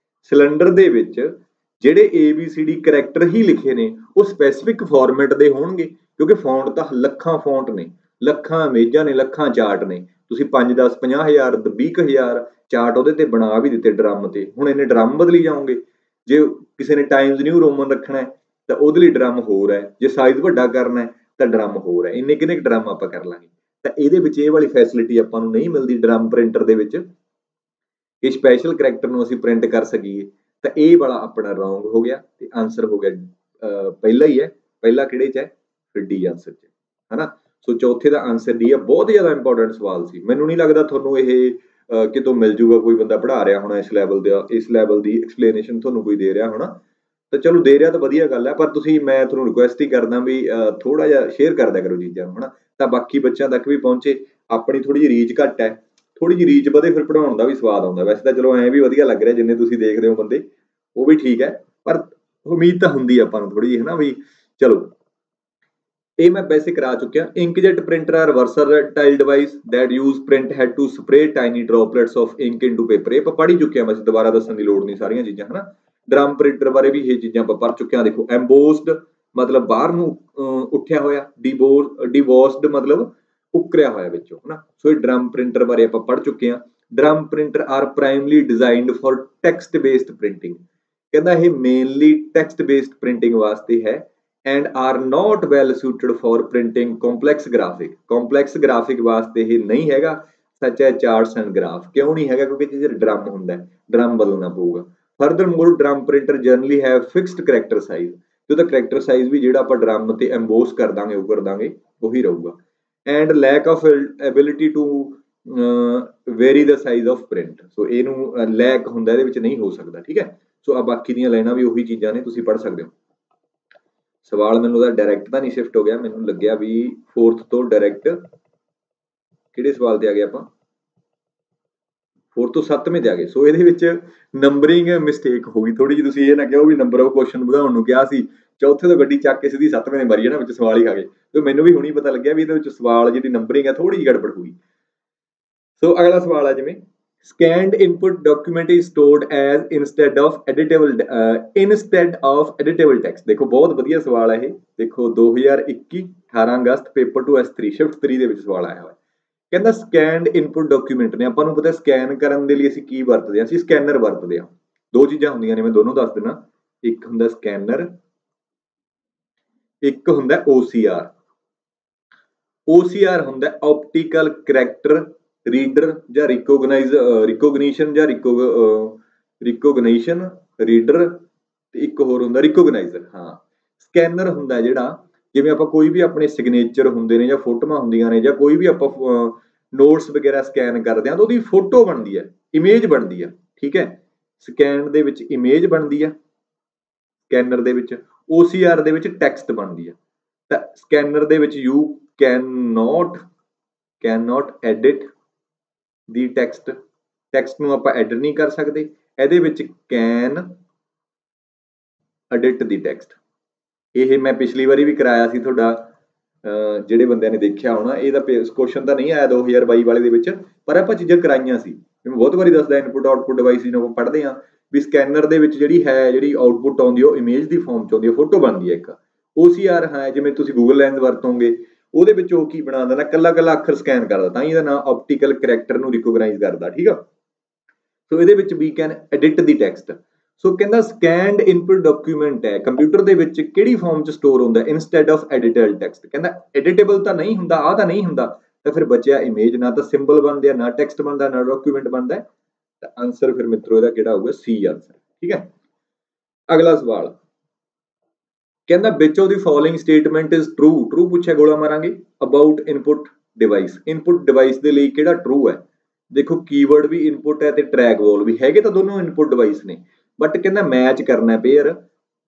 ਸਿਲੰਡਰ ਦੇ ਵਿੱਚ ਜਿਹੜੇ ABCD ਕਰੈਕਟਰ ਹੀ ਲਿਖੇ ਨੇ ਉਹ ਸਪੈਸੀਫਿਕ ਫਾਰਮੈਟ ਦੇ ਹੋਣਗੇ ਕਿਉਂਕਿ ਫੌਂਟ ਤਾਂ ਲੱਖਾਂ ਫੌਂਟ ਨੇ ਲੱਖਾਂ ਇਮੇਜਾਂ ਨੇ ਲੱਖਾਂ ਚਾਰਟ ਨੇ ਤੁਸੀਂ 5 10 50000 20000 ਚਾਰਟ ਉਹਦੇ ਤੇ ਬਣਾ ਵੀ ਦਿੱਤੇ ਡਰਮ ਤੇ ਹੁਣ ਇਹਨੇ ਡਰਮ ਬਦਲੀ ਜਾਓਗੇ ਜੇ ਕਿਸੇ ਨੇ ਟਾਈਮਜ਼ ਨਿਊ ਰੋਮਨ ਰੱਖਣਾ ਹੈ ਤਾਂ ਉਹਦੇ ਲਈ ਡਰਮ ਹੋਰ ਹੈ ਜੇ ਸਾਈਜ਼ ਵੱਡਾ ਕਰਨਾ ਹੈ ਤਾਂ ਡਰਮ ਹੋਰ ਹੈ ਇੰਨੇ ਕਿੰਨੇ ਡਰਮ ਆਪਾਂ ਕਰ ਲਾਂਗੇ ਤਾਂ ਇਹਦੇ ਵਿੱਚ ਇਹ ਵਾਲੀ ਫੈਸਿਲਿਟੀ ਆਪਾਂ ਨੂੰ ਨਹੀਂ ਮਿਲਦੀ ਡਰਮ ਪ੍ਰਿੰਟਰ ਦੇ ਵਿੱਚ ਇਹ ਸਪੈਸ਼ਲ ਕਰੈਕਟਰ ਨੂੰ ਅਸੀਂ ਪ੍ਰਿੰਟ ਕਰ ਸਕੀਏ ਤਾਂ ਇਹ ਵਾਲਾ ਆਪਣਾ ਰੋਂਗ ਹੋ ਗਿਆ ਤੇ ਆਨਸਰ ਹੋ ਗਿਆ ਪਹਿਲਾ ਹੀ ਹੈ ਪਹਿਲਾ ਕਿਹੜੇ ਚ ਹੈ ਫਿਰ ਡੀ ਆਨਸਰ ਚ ਹੈਨਾ ਸੋ ਚੌਥੇ ਦਾ ਆਨਸਰ ਡੀ ਹੈ ਬਹੁਤ ਜ਼ਿਆਦਾ ਇੰਪੋਰਟੈਂਟ ਸਵਾਲ ਸੀ ਮੈਨੂੰ ਨਹੀਂ ਲੱਗਦਾ ਤੁਹਾਨੂੰ ਇਹ ਕਿਤੋਂ ਮਿਲ ਜੂਗਾ ਕੋਈ ਬੰਦਾ ਪੜ੍ਹਾ ਰਿਹਾ ਹੋਣਾ ਇਸ ਲੈਵਲ ਦੀ ਐਕਸਪਲੇਨੇਸ਼ਨ ਤੁਹਾਨੂੰ ਕੋਈ ਦੇ ਰਿਹਾ ਹੋਣਾ ਤਾਂ ਚਲੋ ਦੇ ਰਿਹਾ ਤਾਂ ਵਧੀਆ ਗੱਲ ਹੈ ਪਰ ਤੁਸੀਂ ਮੈਂ ਤੁਹਾਨੂੰ ਰਿਕੁਐਸਟ ਹੀ ਕਰਦਾ ਵੀ ਥੋੜਾ ਜਿਹਾ ਸ਼ੇਅਰ ਕਰ ਦਿਆ ਕਰੋ ਚੀਜ਼ਾਂ ਨੂੰ ਹਨਾ ਤਾਂ ਬਾਕੀ ਬੱਚਿਆਂ ਤੱਕ ਵੀ ਪਹੁੰਚੇ ਆਪਣੀ ਥੋੜੀ ਜਿਹੀ ਰੀਚ ਘੱਟ ਹੈ ਥੋੜੀ ਜਿਹੀ ਰੀਚ ਵਧੇ ਫਿਰ ਪੜਾਉਣ ਦਾ ਵੀ ਸਵਾਦ ਆਉਂਦਾ ਵੈਸੇ ਤਾਂ ਚਲੋ ਐਂ ਵੀ ਵਧੀਆ ਲੱਗ ਰਿਹਾ ਜਿੰਨੇ ਤੁਸੀਂ ਦੇਖਦੇ ਹੋ ਬੰਦੇ ਉਹ ਵੀ ਠੀਕ ਹੈ ਪਰ ਉਮੀਦ ਤਾਂ ਹੁੰਦੀ ਆਪਾਂ ਨੂੰ ਥੋੜੀ ਜਿਹੀ ਹਨਾ ਵੀ ਚਲੋ ਇਹ ਮੈਂ ਵੈਸੇ ਕਰਾ ਚੁੱਕਿਆ inkjet printer are versatile device that use print head to spray tiny droplets of ink into paper ਇਹ ਆਪਾਂ ਪੜ੍ਹ ਹੀ ਚੁੱਕੇ ਆ ਵੈਸੇ ਦੁਬਾਰਾ ਦੱਸਣ ਦੀ ਲੋੜ ਨਹੀਂ ਸਾਰੀਆਂ ਚੀਜ਼ਾਂ ਹਨਾ ਡਰਮ ਪ੍ਰਿੰਟਰ ਬਾਰੇ ਵੀ ਇਹ ਚੀਜ਼ਾਂ ਆਪਾਂ ਪੜ੍ਹ ਚੁੱਕੇ ਆ ਦੇਖੋ ਐਮਬੋਸਡ मतलब बाहर नूं उठिया होया डिवोर्स्ड मतलब उकरिया होया विचों है ना सो ये ड्रम प्रिंटर बारे आपां पढ़ चुके हैं drum printer are primarily designed for text based printing कहंदा ये मेनली टैक्सट बेस्ड प्रिंटिंग वास्ते है and are not well suited for printing complex graphic वास्ते ये नहीं हैगा सच है चार्ट्स एंड ग्राफ क्यों नहीं हैगा क्योंकि जिहड़ा ड्रम हुंदा है ड्रम बदलना पऊगा furthermore drum printer generally have fixed character size तो द करैक्टर साइज भी जिहड़ा आपां ड्रम ते एम्बोस कर दांगे वो कर दांगे वही रहूगा and lack of ability to vary the size of print so इहनूं लैक हुंदा इहदे विच नहीं हो सकदा ठीक है सो आ बाकी दीयां लाइनां भी ਉਹੀ चीज़ां ने तुसीं पढ़ सकदे हो सवाल मैनूं दा डायरैक्ट तां नहीं शिफ्ट हो गया मैनूं लग्गिया भी 4th तो डायरैक्ट किहड़े सवाल ते आ गए आपां 4 ਤੋਂ 7ਵੇਂ ਤੇ ਆ ਗਏ ਸੋ ਇਹਦੇ ਵਿੱਚ ਨੰਬਰਿੰਗ ਮਿਸਟੇਕ ਹੋ ਗਈ ਥੋੜੀ ਜਿਹੀ ਤੁਸੀਂ ਇਹ ਨਾ ਕਿਹਾ ਵੀ ਨੰਬਰ ਆਫ ਕੁਐਸਚਨ ਵਧਾਉਣ ਨੂੰ ਕਿਹਾ ਸੀ ਚੌਥੇ ਤੋਂ ਗੱਡੀ ਚੱਕ ਕੇ ਸਿੱਧੀ 7ਵੇਂ ਦੇ ਮਾਰੀ ਹੈ ਨਾ ਵਿੱਚ ਸਵਾਲ ਹੀ ਖਾ ਗਏ ਤੇ ਮੈਨੂੰ ਵੀ ਹੁਣੀ ਪਤਾ ਲੱਗਿਆ ਵੀ ਇਹਦੇ ਵਿੱਚ ਸਵਾਲ ਜਿਹੜੀ ਨੰਬਰਿੰਗ ਹੈ ਥੋੜੀ ਜਿਹੀ ਗੜਬੜ ਹੋ ਗਈ ਸੋ ਅਗਲਾ ਸਵਾਲ ਹੈ ਜਿਵੇਂ Scanned input document is stored as instead of editable text। ਦੇਖੋ ਬਹੁਤ ਵਧੀਆ ਸਵਾਲ ਹੈ ਇਹ। ਦੇਖੋ 2021 18 ਅਗਸਤ ਪੇਪਰ 2 S3 ਸ਼ਿਫਟ 3 ਦੇ ਵਿੱਚ ਸਵਾਲ ਆਇਆ ਹੋਇਆ। ਕਹਿੰਦਾ ਸਕੈਨਡ ਇਨਪੁਟ ਡਾਕੂਮੈਂਟ ਨੇ, ਆਪਾਂ ਨੂੰ ਪਤਾ ਸਕੈਨ ਕਰਨ ਦੇ ਲਈ ਅਸੀਂ ਕੀ ਵਰਤਦੇ ਹਾਂ, ਅਸੀਂ ਸਕੈਨਰ ਵਰਤਦੇ ਹਾਂ। ਦੋ ਚੀਜ਼ਾਂ ਹੁੰਦੀਆਂ ਨੇ, ਮੈਂ ਦੋਨੋਂ ਦੱਸ ਦਿੰਦਾ। ਇੱਕ ਹੁੰਦਾ ਸਕੈਨਰ, ਇੱਕ ਹੁੰਦਾ OCR। OCR ਹੁੰਦਾ ਆਪਟੀਕਲ ਕਰੈਕਟਰ ਰੀਡਰ ਜਾਂ ਰਿਕੋਗਨੀਸ਼ਨ ਜਾਂ ਰਿਕੋਗਨੀਸ਼ਨ ਰੀਡਰ, ਤੇ ਇੱਕ ਹੋਰ ਹੁੰਦਾ ਰਿਕੋਗਨਾਈਜ਼ਰ। ਹਾਂ, ਸਕੈਨਰ ਹੁੰਦਾ ਜਿਹੜਾ, ਜਿਵੇਂ ਆਪਾਂ ਕੋਈ ਵੀ ਆਪਣੇ ਸਿਗਨੇਚਰ ਹੁੰਦੇ ਨੇ ਜਾਂ ਫੋਟੋਆਂ ਹੁੰਦੀਆਂ ਨੇ ਜਾਂ ਕੋਈ ਵੀ ਆਪਾਂ ਨੋਟਸ ਵਗੈਰਾ ਸਕੈਨ ਕਰਦੇ ਹਾਂ ਤਾਂ ਉਹਦੀ ਫੋਟੋ ਬਣਦੀ ਹੈ, ਇਮੇਜ ਬਣਦੀ ਹੈ। ਠੀਕ ਹੈ, ਸਕੈਨ ਦੇ ਵਿੱਚ ਇਮੇਜ ਬਣਦੀ ਹੈ, ਸਕੈਨਰ ਦੇ ਵਿੱਚ। OCR ਦੇ ਵਿੱਚ ਟੈਕਸਟ ਬਣਦੀ ਹੈ। ਤਾਂ ਸਕੈਨਰ ਦੇ ਵਿੱਚ you can not edit the text ਨੂੰ ਆਪਾਂ ਐਡਿਟ ਨਹੀਂ ਕਰ ਸਕਦੇ। ਇਹਦੇ ਵਿੱਚ ਕੈਨ ਐਡਿਟ ਦੀ ਟੈਕਸਟ। ਇਹ ਮੈਂ ਪਿਛਲੀ ਵਾਰੀ ਵੀ ਕਰਾਇਆ ਸੀ ਤੁਹਾਡਾ, ਜਿਹੜੇ ਬੰਦਿਆਂ ਨੇ ਦੇਖਿਆ ਹੋਣਾ। ਇਹਦਾ ਕੁਐਸਚਨ ਤਾਂ ਨਹੀਂ ਆਇਆ 2022 ਵਾਲੇ ਦੇ ਵਿੱਚ, ਪਰ ਆਪਾਂ ਚੀਜ਼ਾਂ ਕਰਾਈਆਂ ਸੀ। ਮੈਂ ਬਹੁਤ ਵਾਰੀ ਦੱਸਦਾ, ਇਨਪੁਟ ਆਊਟਪੁੱਟ ਡਿਵਾਈਸ ਨੂੰ ਆਪਾਂ ਪੜ੍ਹਦੇ ਹਾਂ ਵੀ ਸਕੈਨਰ ਦੇ ਵਿੱਚ ਜਿਹੜੀ ਆਊਟਪੁੱਟ ਆਉਂਦੀ ਉਹ ਇਮੇਜ ਦੀ ਫਾਰਮ 'ਚ ਆਉਂਦੀ ਹੈ, ਫੋਟੋ ਬਣਦੀ ਹੈ ਇੱਕ। OCR ਹੈ, ਜਿਵੇਂ ਤੁਸੀਂ ਗੂਗਲ ਲੈਂਸ ਵਰਤੋਗੇ ਉਹਦੇ ਵਿੱਚ ਉਹ ਕੀ ਬਣਾ ਦਿੰਦਾ, ਕੱਲਾ ਅੱਖਰ ਸਕੈਨ ਕਰਦਾ, ਤਾਂ ਹੀ ਇਹਦਾ ਨਾਮ ਆਪਟੀਕਲ ਕਰੈਕਟਰ ਨੂੰ ਰਿਕੋਗਨਾਈਜ਼ ਕਰਦਾ। ਠੀਕ ਆ, ਸੋ ਇਹਦੇ ਵਿੱਚ we can edit the text. ਸੋ ਕਹਿੰਦਾ ਸਕੈਨਡ ਇਨਪੁਟ ਡਾਕੂਮੈਂਟ ਹੈ, ਕੰਪਿਊਟਰ ਦੇ ਵਿੱਚ ਕਿਹੜੀ ਫਾਰਮ 'ਚ ਸਟੋਰ ਹੁੰਦਾ, ਇਨਸਟੈਡ ਆਫ ਐਡਿਟੇਬਲ ਟੈਕਸਟ। ਕਹਿੰਦਾ ਐਡਿਟੇਬਲ ਤਾਂ ਨਹੀਂ ਹੁੰਦਾ, ਆਹ ਤਾਂ ਨਹੀਂ ਹੁੰਦਾ, ਤਾਂ ਫਿਰ ਬਚਿਆ ਇਮੇਜ। ਨਾ ਤਾਂ ਸਿੰਬਲ ਬਣਦੇ ਆ, ਨਾ ਟੈਕਸਟ ਬਣਦਾ, ਨਾ ਡਾਕੂਮੈਂਟ ਬਣਦਾ। ਤਾਂ ਆਨਸਰ ਫਿਰ ਮਿੱਤਰੋ ਇਹਦਾ ਕਿਹੜਾ ਹੋਊਗਾ, C ਆਨਸਰ। ਠੀਕ ਹੈ, ਅਗਲਾ ਸਵਾਲ ਕਹਿੰਦਾ which of the following statement is true ਪੁੱਛਿਆ, ਗੋਲਾ ਮਾਰਾਂਗੇ। About input device, input device ਦੇ ਲਈ ਕਿਹੜਾ ਟਰੂ ਹੈ। ਦੇਖੋ ਕੀਵਰਡ ਵੀ ਇਨਪੁਟ ਹੈ ਤੇ ਟਰੈਕ ਵਾਲ ਵੀ ਹੈਗੇ, ਤਾਂ ਦੋਨੋਂ ਇਨਪੁਟ ਡਿਵਾਈਸ ਨੇ, ਬਟ ਕਹਿੰਦਾ ਮੈਚ ਕਰਨਾ ਪੇਅਰ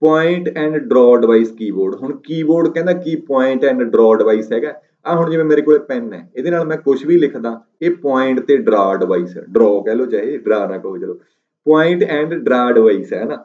ਪੁਆਇੰਟ ਐਂਡ ਡਰਾ ਡਿਵਾਈਸ ਕੀਬੋਰਡ। ਹੁਣ ਕੀਬੋਰਡ ਕਹਿੰਦਾ ਕੀ ਪੁਆਇੰਟ ਐਂਡ ਡਰਾ ਡਿਵਾਈਸ ਹੈਗਾ। ਆ ਹੁਣ ਜਿਵੇਂ ਮੇਰੇ ਕੋਲੇ ਪੈਨ ਹੈ, ਇਹਦੇ ਨਾਲ ਮੈਂ ਕੁਝ ਵੀ ਲਿਖਦਾ, ਇਹ ਪੁਆਇੰਟ ਤੇ ਡਰਾ ਡਿਵਾਈਸ ਹੈ, ਡਰਾ ਕਹਿ ਲਓ ਚਾਹੇ ਡਰਾ ਨਾ ਕਹੋ, ਚਲੋ ਪੁਆਇੰਟ ਐਂਡ ਡਰਾ ਡਿਵਾਈਸ ਹੈ ਨਾ।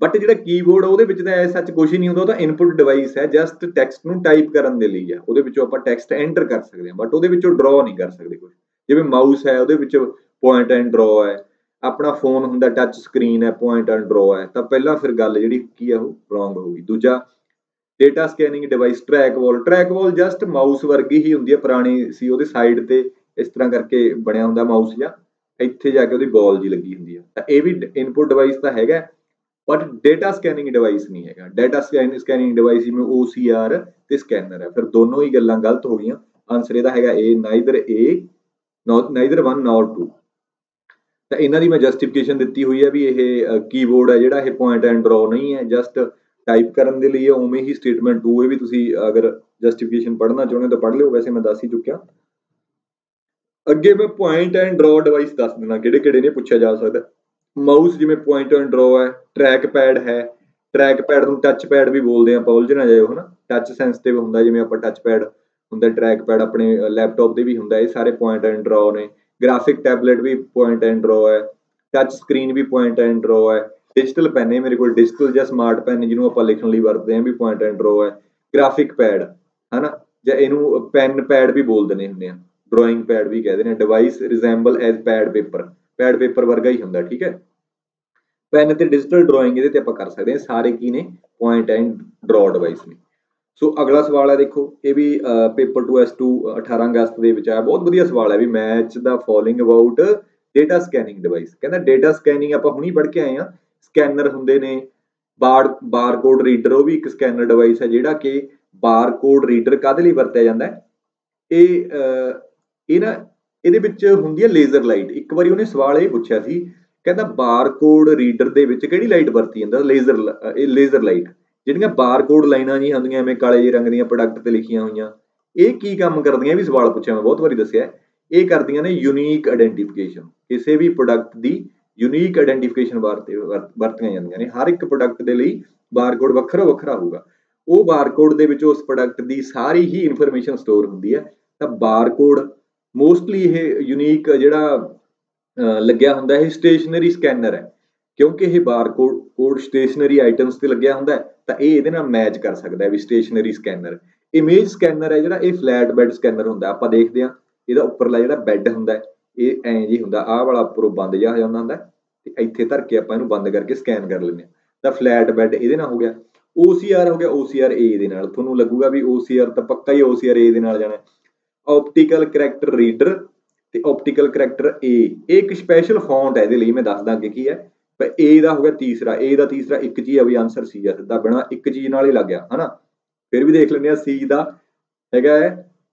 ਬਟ ਜਿਹੜਾ ਕੀਬੋਰਡ ਉਹਦੇ ਵਿੱਚ ਤਾਂ ਸੱਚ ਕੁਝ ਹੀ ਨਹੀਂ ਹੁੰਦਾ, ਉਹ ਤਾਂ ਇਨਪੁਟ ਡਿਵਾਈਸ ਹੈ, ਜਸਟ ਟੈਕਸਟ ਨੂੰ ਟਾਈਪ ਕਰਨ ਦੇ ਲਈ ਹੈ। ਉਹਦੇ ਵਿੱਚੋਂ ਆਪਾਂ ਟੈਕਸਟ ਐਂਟਰ ਕਰ ਸਕਦੇ ਹਾਂ, ਬਟ ਉਹਦੇ ਵਿੱਚੋਂ ਡਰਾ ਨਹੀਂ ਕਰ ਸਕਦੇ ਕੁਝ। ਜਿਵੇਂ ਮਾਊਸ ਹੈ, ਉਹਦੇ ਵਿੱਚ ਪੁਆਇੰਟ ਐਂਡ ਡਰਾ ਹੈ। ਆਪਣਾ ਫੋਨ ਹੁੰਦਾ ਟੱਚ ਸਕਰੀਨ ਹੈ, ਪੁਆਇੰਟ ਐਂਡ ਡਰਾ ਹੈ। ਤਾਂ ਪਹਿਲਾਂ ਫਿਰ ਗੱਲ ਜਿਹੜੀ ਕੀ ਆ ਉਹ ਰੋਂਗ ਹੋਊਗੀ। ਦੂਜਾ ਡੇਟਾ ਸਕੈਨਿੰਗ ਡਿਵਾਈਸ ਟਰੈਕ ਵਾਲ ਜਸਟ ਮਾਊਸ ਵਰਗੀ ਹੀ ਹੁੰਦੀ ਹੈ, ਪੁਰਾਣੀ ਸੀ, ਉਹਦੇ ਸਾਈਡ ਤੇ ਇਸ ਤਰ੍ਹਾਂ ਕਰਕੇ ਬਣਿਆ ਹੁੰਦਾ ਮਾਊਸ, ਜਾਂ ਇੱਥੇ ਜਾ ਕੇ ਉਹਦੀ ਬਾਲ ਜੀ ਲੱਗੀ ਹੁੰਦੀ ਹੈ। ਤਾਂ ਇਹ ਵੀ ਇਨਪੁਟ ਡਿਵਾਈਸ ਤਾਂ ਹੈਗਾ, ਬਟ ਡੇਟਾ ਸਕੈਨਿੰਗ ਡਿਵਾਈਸ ਨਹੀਂ ਹੈਗਾ। ਡੇਟਾ ਸਕੈਨਿੰਗ ਡਿਵਾਈਸ ਜਿਵੇਂ OCR ਤੇ ਸਕੈਨਰ ਹੈ, ਫਿਰ ਦੋਨੋਂ ਹੀ ਗੱਲਾਂ ਗਲਤ ਹੋ ਗਈਆਂ। ਆਨਸਰ ਇਹਦਾ ਹੈਗਾ ਨਾਈਦਰ 1 ਨੋਰ 2। ਤਾਂ ਇਹਨਾਂ ਦੀ ਮੈਂ ਜਸਟੀਫਿਕੇਸ਼ਨ ਦਿੱਤੀ ਹੋਈ ਹੈ ਵੀ ਇਹ ਕੀਬੋਰਡ ਹੈ ਜਿਹੜਾ, ਇਹ ਪੁਆਇੰਟ ਐਂਡ ਡਰਾ ਨਹੀਂ ਹੈ, ਜਸਟ ਟਾਈਪ ਕਰਨ ਦੇ ਲਈ ਹੈ। ਉਵੇਂ ਹੀ ਸਟੇਟਮੈਂਟ 2 ਇਹ ਵੀ ਤੁਸੀਂ ਅਗਰ ਜਸਟੀਫਿਕੇਸ਼ਨ ਪੜ੍ਹਨਾ ਚਾਹੁੰਦੇ ਤਾਂ ਪੜ੍ਹ ਲਿਓ, ਵੈਸੇ ਮੈਂ ਦੱਸ ਹੀ ਚੁੱਕਿਆ। ਅੱਗੇ ਮੈਂ ਪੁਆਇੰਟ ਐਂਡ ਡਰਾ ਡਿਵਾਈਸ ਦੱਸ ਦਿੰਦਾ ਕਿਹੜੇ ਕਿਹੜੇ ਨੇ, ਪੁੱਛਿਆ ਜਾ ਸਕਦਾ। ਮਾਊਸ ਜਿਵੇਂ ਪੁਆਇੰਟ ਐਂਡ ਡਰਾ ਹੈ, ਟਰੈਕ ਪੈਡ ਹੈ, ਟਰੈਕ ਪੈਡ ਨੂੰ ਟੱਚ ਪੈਡ ਵੀ ਬੋਲਦੇ ਆ, ਆਪਾਂ ਉਲਝ ਨਾ ਜਾਇਓ, ਹਨਾ। ਟੱਚ ਸੈਂਸਿਟਿਵ ਹੁੰਦਾ, ਜਿਵੇਂ ਆਪਾਂ ਟੱਚ ਪੈਡ ਹੁੰਦਾ, ਟਰੈਕ ਪੈਡ ਆਪਣੇ ਲੈਪਟਾਪ ਦੇ ਵੀ ਹੁੰਦਾ, ਇਹ ਸਾਰੇ ਪੁਆਇੰਟ ਐਂਡ ਡਰਾ ਨੇ। ਗ੍ਰਾਫਿਕ ਟੈਬਲੇਟ ਵੀ ਪੁਆਇੰਟ ਐਂਡ ਡਰਾ ਹੈ, ਟੱਚ ਸਕਰੀਨ ਵੀ ਪੁਆਇੰਟ ਐਂਡ ਡਰਾ ਹੈ। ਡਿਜੀਟਲ ਪੈਨ ਹੈ ਮੇਰੇ ਕੋਲ, ਡਿਜੀਟਲ ਜਾਂ ਸਮਾਰਟ ਪੈਨ ਜਿਹਨੂੰ ਆਪਾਂ ਲਿਖਣ ਲਈ ਵਰਤਦੇ ਹਾਂ, ਵੀ ਪੁਆਇੰਟ ਐਂਡ ਡਰਾ ਹੈ। ਗ੍ਰਾਫਿਕ ਪੈਡ ਹਨਾ, ਜਾਂ ਇਹਨੂੰ ਪੈਨ ਪੈਡ ਵੀ ਬੋਲ ਦਿੰਦੇ ਹੁੰਦੇ ਆ, ਡਰਾਇੰਗ ਪੈਡ ਵੀ ਕਹਿੰਦੇ ਨੇ। ਡਿਵਾਈਸ ਰਿਜ਼ੈਂਬਲ ਐਜ਼ ਪੈਡ ਪੇਪਰ ਵਰਗਾ ਹੀ ਹੁੰਦਾ। ਠੀਕ ਹੈ, ਪੈਨ ਤੇ ਡਿਜੀਟਲ ਡਰਾਇੰਗ ਇਹਦੇ ਤੇ ਆਪਾਂ ਕਰ ਸਕਦੇ ਹਾਂ, ਸਾਰੇ ਕੀ ਨੇ, ਪੁਆਇੰਟ ਐਂਡ ਡਰਾ ਡਿਵਾਈਸ ਨੇ। ਸੋ ਅਗਲਾ ਸਵਾਲ ਹੈ, ਦੇਖੋ ਇਹ ਵੀ ਪੇਪਰ 2S2 18 ਅਗਸਤ ਦੇ ਵਿੱਚ ਆਇਆ, ਬਹੁਤ ਵਧੀਆ ਸਵਾਲ ਹੈ ਵੀ match the following about data scanning device. ਕਹਿੰਦਾ ਡੇਟਾ ਸਕੈਨਿੰਗ ਆਪਾਂ ਹੁਣੀ ਪੜ੍ਹ ਕੇ ਆਏ ਹਾਂ, ਸਕੈਨਰ ਹੁੰਦੇ ਨੇ, ਬਾਰਕੋਡ ਰੀਡਰ ਉਹ ਵੀ ਇੱਕ ਸਕੈਨਰ ਡਿਵਾਈਸ ਹੈ, ਜਿਹੜਾ ਕਿ ਬਾਰਕੋਡ ਰੀਡਰ ਕਾਹਦੇ ਲਈ ਵਰਤਿਆ ਜਾਂਦਾ ਹੈ, ਇਹ ਨਾ ਇਹਦੇ ਵਿੱਚ ਹੁੰਦੀ ਹੈ ਲੇਜ਼ਰ ਲਾਈਟ। ਇੱਕ ਵਾਰੀ ਉਹਨੇ ਸਵਾਲ ਇਹ ਪੁੱਛਿਆ ਸੀ, ਕਹਿੰਦਾ ਬਾਰਕੋਡ ਰੀਡਰ ਦੇ ਵਿੱਚ ਕਿਹੜੀ ਲਾਈਟ ਵਰਤੀ ਜਾਂਦਾ, ਲੇਜ਼ਰ ਲਾਈਟ। ਜਿਹੜੀਆਂ ਬਾਰਕੋਡ ਲਾਈਨਾਂ ਜੀ ਹੁੰਦੀਆਂ ਐਵੇਂ ਕਾਲੇ ਜਿਹੇ ਰੰਗ ਦੀਆਂ ਪ੍ਰੋਡਕਟ ਤੇ ਲਿਖੀਆਂ ਹੋਈਆਂ, ਇਹ ਕੀ ਕੰਮ ਕਰਦੀਆਂ, ਇਹ ਵੀ ਸਵਾਲ ਪੁੱਛਿਆ, ਮੈਂ ਬਹੁਤ ਵਾਰੀ ਦੱਸਿਆ। ਇਹ ਕਰਦੀਆਂ ਨੇ ਯੂਨੀਕ ਆਇਡੈਂਟੀਫਿਕੇਸ਼ਨ, ਕਿਸੇ ਵੀ ਪ੍ਰੋਡਕਟ ਦੀ ਯੂਨੀਕ ਆਇਡੈਂਟੀਫਿਕੇਸ਼ਨ ਵਰਤੀਆਂ ਜਾਂਦੀਆਂ ਨੇ। ਹਰ ਇੱਕ ਪ੍ਰੋਡਕਟ ਦੇ ਲਈ ਬਾਰਕੋਡ ਵੱਖਰਾ ਵੱਖਰਾ ਹੋਊਗਾ, ਉਹ ਬਾਰਕੋਡ ਦੇ ਵਿੱਚ ਉਸ ਪ੍ਰੋਡਕਟ ਦੀ ਸਾਰੀ ਹੀ ਇਨਫੋਰਮੇਸ਼ਨ ਸਟੋਰ ਹੁੰਦੀ ਹੈ। ਤਾਂ ਬਾਰਕੋਡ ਮੋਸਟਲੀ ਇਹ ਯੂਨੀਕ ਜਿਹੜਾ ਲੱਗਿਆ ਹੁੰਦਾ, ਇਹ ਸਟੇਸ਼ਨਰੀ ਸਕੈਨਰ ਹੈ, ਕਿਉਂਕਿ ਇਹ ਬਾਰਕੋਡ ਸਟੇਸ਼ਨਰੀ ਆਈਟਮਸ ਤੇ ਲੱਗਿਆ ਹੁੰਦਾ, ਤਾਂ ਇਹ ਇਹਦੇ ਨਾਲ ਮੈਚ ਕਰ ਸਕਦਾ ਵੀ ਸਟੇਸ਼ਨਰੀ ਸਕੈਨਰ। ਇਮੇਜ ਸਕੈਨਰ ਹੈ ਜਿਹੜਾ, ਇਹ ਫਲੈਟ ਬੈੱਡ ਸਕੈਨਰ ਹੁੰਦਾ, ਆਪਾਂ ਦੇਖਦੇ ਹਾਂ ਇਹਦਾ ਉੱਪਰਲਾ ਜਿਹੜਾ ਬੈੱਡ ਹੁੰਦਾ ਇਹ ਐਂ ਜੀ ਹੁੰਦਾ, ਆਹ ਵਾਲਾ ਉੱਪਰੋਂ ਬੰਦ ਜਿਹਾ ਹੋ ਜਾਂਦਾ ਹੁੰਦਾ ਤੇ ਇੱਥੇ ਧਰ ਕੇ ਆਪਾਂ ਇਹਨੂੰ ਬੰਦ ਕਰਕੇ ਸਕੈਨ ਕਰ ਲੈਂਦੇ ਹਾਂ। ਤਾਂ ਫਲੈਟ ਬੈੱਡ ਇਹਦੇ ਨਾਲ ਹੋ ਗਿਆ। OCR ਹੋ ਗਿਆ, OCR A ਦੇ ਨਾਲ। ਤੁਹਾਨੂੰ ਲੱਗੂਗਾ ਵੀ OCR ਤਾਂ ਪੱਕਾ ਹੀ OCR A ਦੇ ਨਾਲ ਜਾਣਾ। ਆਪਟੀਕਲ ਕਰੈਕਟਰ ਰੀਡਰ ਤੇ ਆਪਟੀਕਲ ਕਰੈਕਟਰ A, ਇਹ ਇੱਕ ਸਪੈਸ਼ਲ ਫੌਂਟ ਹੈ ਇਹਦੇ ਲਈ, ਮੈਂ ਦੱਸਦਾ ਅੱਗੇ ਕੀ ਹੈ। ਪਰ A ਦਾ ਹੋ ਗਿਆ ਤੀਸਰਾ, A ਦਾ ਤੀਸਰਾ ਇੱਕ ਚੀਜ਼ ਆ ਵੀ ਆਂਸਰ C ਆ, ਸਿੱਧਾ ਬਿਨਾਂ ਇੱਕ ਚੀਜ਼ ਨਾਲ ਹੀ ਲੱਗ ਗਿਆ ਹਨਾ। ਫਿਰ ਵੀ ਦੇਖ ਲੈਂਦੇ ਆ, C ਦਾ ਹੈਗਾ ਹੈ,